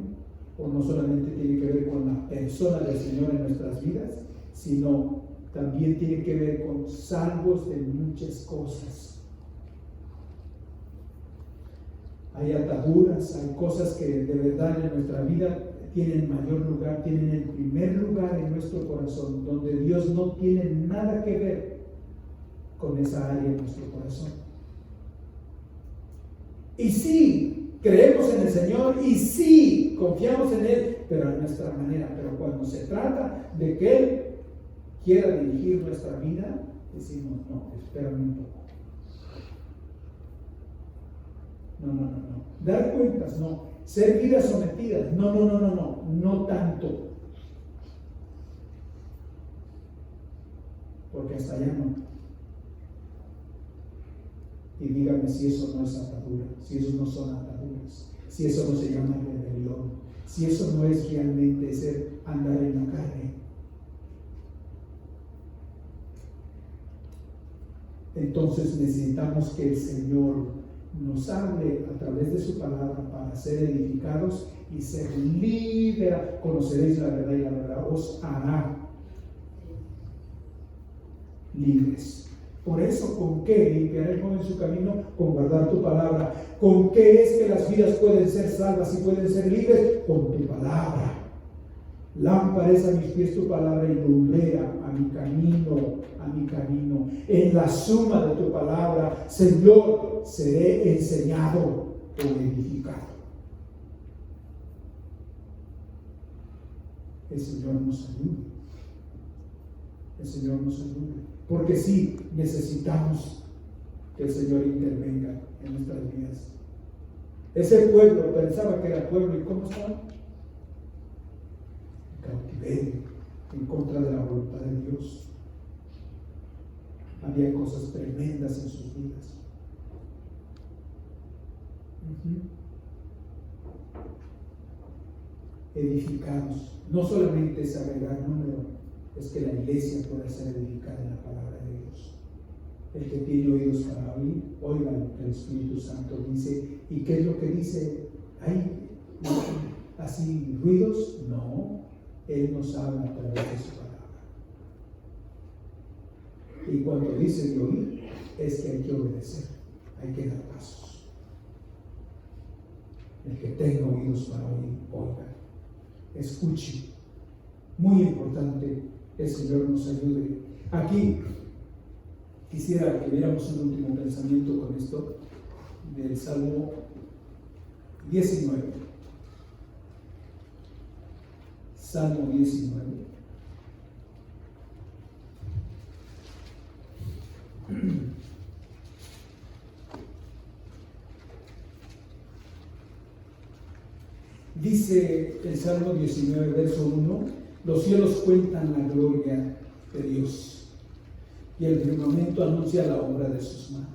o no solamente tiene que ver con la persona del Señor en nuestras vidas, sino también tiene que ver con salvos de muchas cosas. Hay ataduras, hay cosas que de verdad en nuestra vida tienen mayor lugar, tienen el primer lugar en nuestro corazón, donde Dios no tiene nada que ver con esa área en nuestro corazón. Y sí, creemos en el Señor y sí, confiamos en Él, pero a nuestra manera. Pero cuando se trata de que Él quiera dirigir nuestra vida, decimos, no, espérame un poco. No. Dar cuentas, no. Ser vidas sometidas, no tanto. Porque hasta allá no. Y dígame si eso no es atadura, si eso no son ataduras, si eso no se llama rebelión, si eso no es realmente ser andar en la carne. Entonces necesitamos que el Señor nos hable a través de su palabra para ser edificados y ser liberados. Conoceréis la verdad y la verdad os hará libres. Por eso, ¿con qué limpiará el joven su camino? Con guardar tu palabra. ¿Con qué es que las vidas pueden ser salvas y pueden ser libres? Con tu palabra. Lámpara es a mis pies tu palabra y lumbrera a mi camino. En la suma de tu palabra, Señor, seré enseñado o edificado. El Señor nos ayude. El Señor nos ayude. Porque sí, necesitamos que el Señor intervenga en nuestras vidas. Ese pueblo pensaba que era pueblo, ¿y cómo estaba? Cautiverio, en contra de la voluntad de Dios. Había cosas tremendas en sus vidas. Edificados. No solamente es agregar número, es que la iglesia pueda ser edificada en la palabra de Dios. El que tiene oídos para oír, oiga lo que el Espíritu Santo dice. ¿Y qué es lo que dice? ¿Hay así ruidos? No. Él nos habla a través de su palabra. Y cuando dice de oír, es que hay que obedecer, hay que dar pasos. El que tenga oídos para oír, oiga, escuche. Muy importante, el Señor nos ayude. Aquí quisiera que viéramos un último pensamiento con esto del Salmo 19. Salmo 19. el Salmo 19, verso 1, los cielos cuentan la gloria de Dios y el firmamento anuncia la obra de sus manos.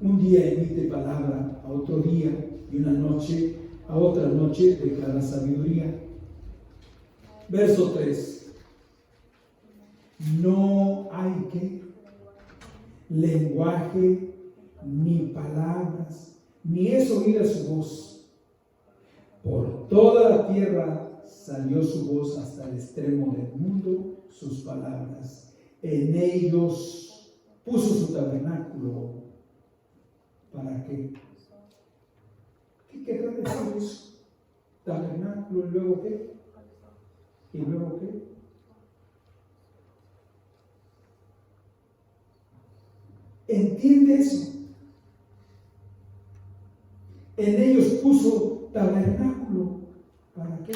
Un día emite palabra a otro día y una noche a otra noche declara sabiduría. Verso 3. No hay lenguaje, ni palabras, ni es oída su voz. Por toda la tierra salió su voz hasta el extremo del mundo, sus palabras. En ellos puso su tabernáculo. ¿Para qué? ¿Qué querrá decir eso? Tabernáculo, y luego qué? ¿Y luego qué? ¿Entiende eso? En ellos puso tabernáculo. ¿Para qué?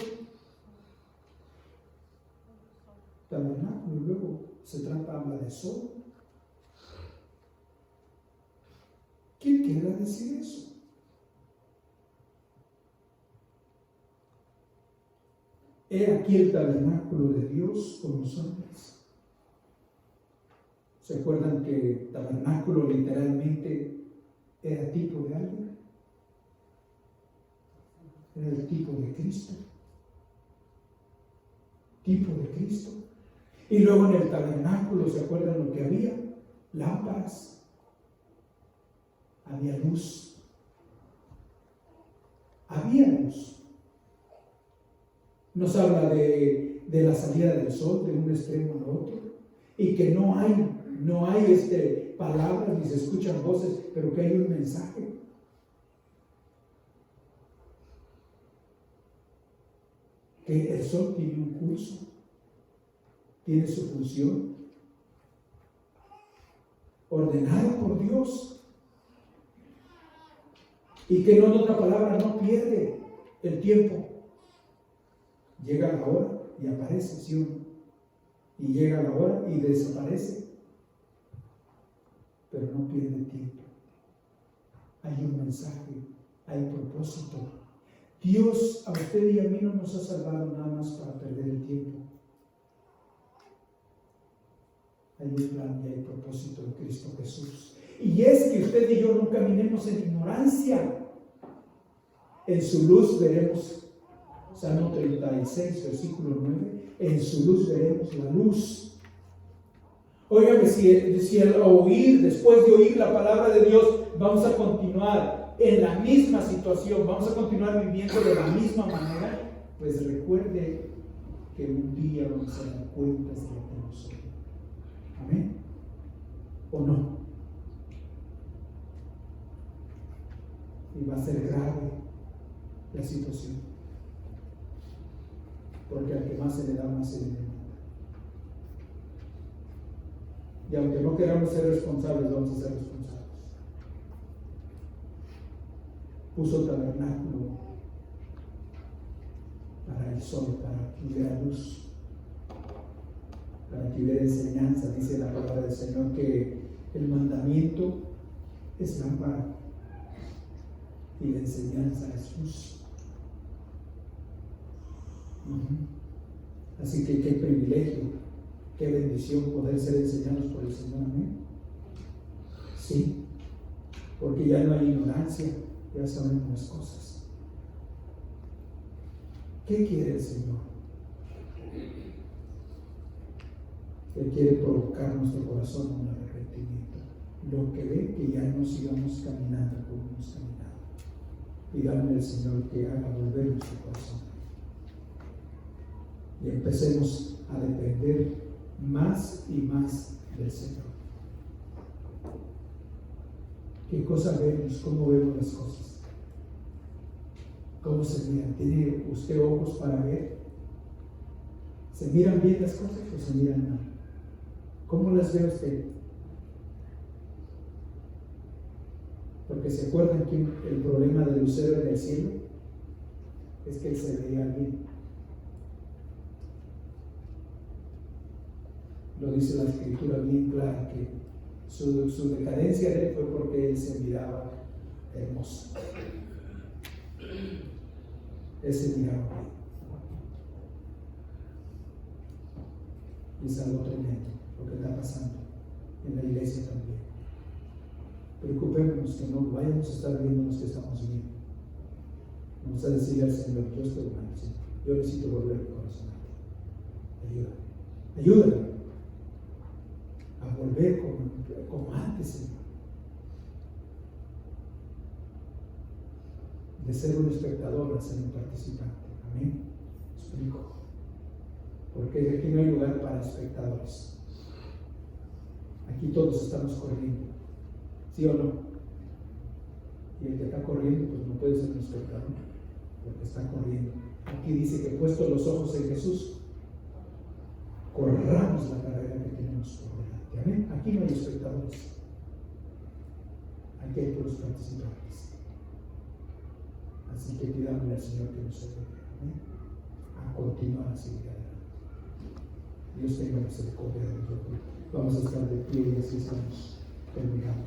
Tabernáculo, y luego habla de sol. ¿Qué quiere decir eso? He aquí el tabernáculo de Dios con los hombres. ¿Se acuerdan que tabernáculo literalmente era tipo de algo? Era el tipo de Cristo. Tipo de Cristo. Y luego en el tabernáculo, ¿se acuerdan lo que había? Lámparas. Había luz. Había luz. Nos habla de la salida del sol de un extremo al otro. Y que no hay palabras ni se escuchan voces, pero que hay un mensaje. Que el sol tiene un curso, tiene su función, ordenada por Dios. Y que en otra palabra no pierde el tiempo. Llega la hora y aparece, ¿sí o no? Y llega la hora y desaparece. Pero no pierde tiempo. Hay un mensaje, hay propósito. Dios a usted y a mí no nos ha salvado nada más para perder el tiempo. Hay un plan y hay propósito en Cristo Jesús. Y es que usted y yo no caminemos en ignorancia. En su luz veremos, Salmo 36, versículo 9, en su luz veremos la luz. Óigame, si al oír, después de oír la palabra de Dios, vamos a continuar en la misma situación, vamos a continuar viviendo de la misma manera, pues recuerde que un día vamos a dar cuentas de lo que hemos oído. ¿Amén? ¿O no? Y va a ser grave la situación, porque al que más se le da, más se le demanda. Y aunque no queramos ser responsables, vamos a ser responsables. Puso tabernáculo para el sol, para que hubiera luz, para que hubiera enseñanza. Dice la palabra del Señor que el mandamiento es lámpara y la enseñanza es luz. Así que qué privilegio, qué bendición poder ser enseñados por el Señor. Amén. Sí, porque ya no hay ignorancia, ya sabemos las cosas. ¿Qué quiere el Señor? Él quiere provocar nuestro corazón a un arrepentimiento. Lo que ve que ya no sigamos caminando como hemos caminado. Pidamos al Señor que haga volver nuestro corazón. Y empecemos a depender más y más del Señor. ¿Qué cosa vemos? ¿Cómo vemos las cosas? ¿Cómo se miran? ¿Tiene usted ojos para ver? ¿Se miran bien las cosas o se miran mal? ¿Cómo las ve usted? Porque se acuerdan que el problema del lucero en el cielo es que él se veía bien. Lo dice la Escritura bien clara, que su decadencia de él fue porque él se miraba hermoso. Él se miraba bien. Es algo tremendo lo que está pasando en la iglesia también. Preocupémonos que no vayamos a estar viéndonos que estamos bien. Vamos a decirle al Señor, yo estoy mal, Señor. Yo necesito volver a mi corazón. Ayúdame a volver como antes, Señor. De ser un espectador a ser un participante. Amén. Explico. Porque aquí no hay lugar para espectadores. Aquí todos estamos corriendo. ¿Sí o no? Y el que está corriendo, pues no puede ser un espectador, porque está corriendo. Aquí dice que puesto los ojos en Jesús, corramos la carrera que tenemos por delante. Amén. Aquí no hay espectadores. Aquí hay puros participantes. Así que pidámosle al Señor que nos ayude. Amén. A continuar a seguir adelante. Dios tenga misericordia de nosotros. Vamos a estar de pie y así estamos terminando.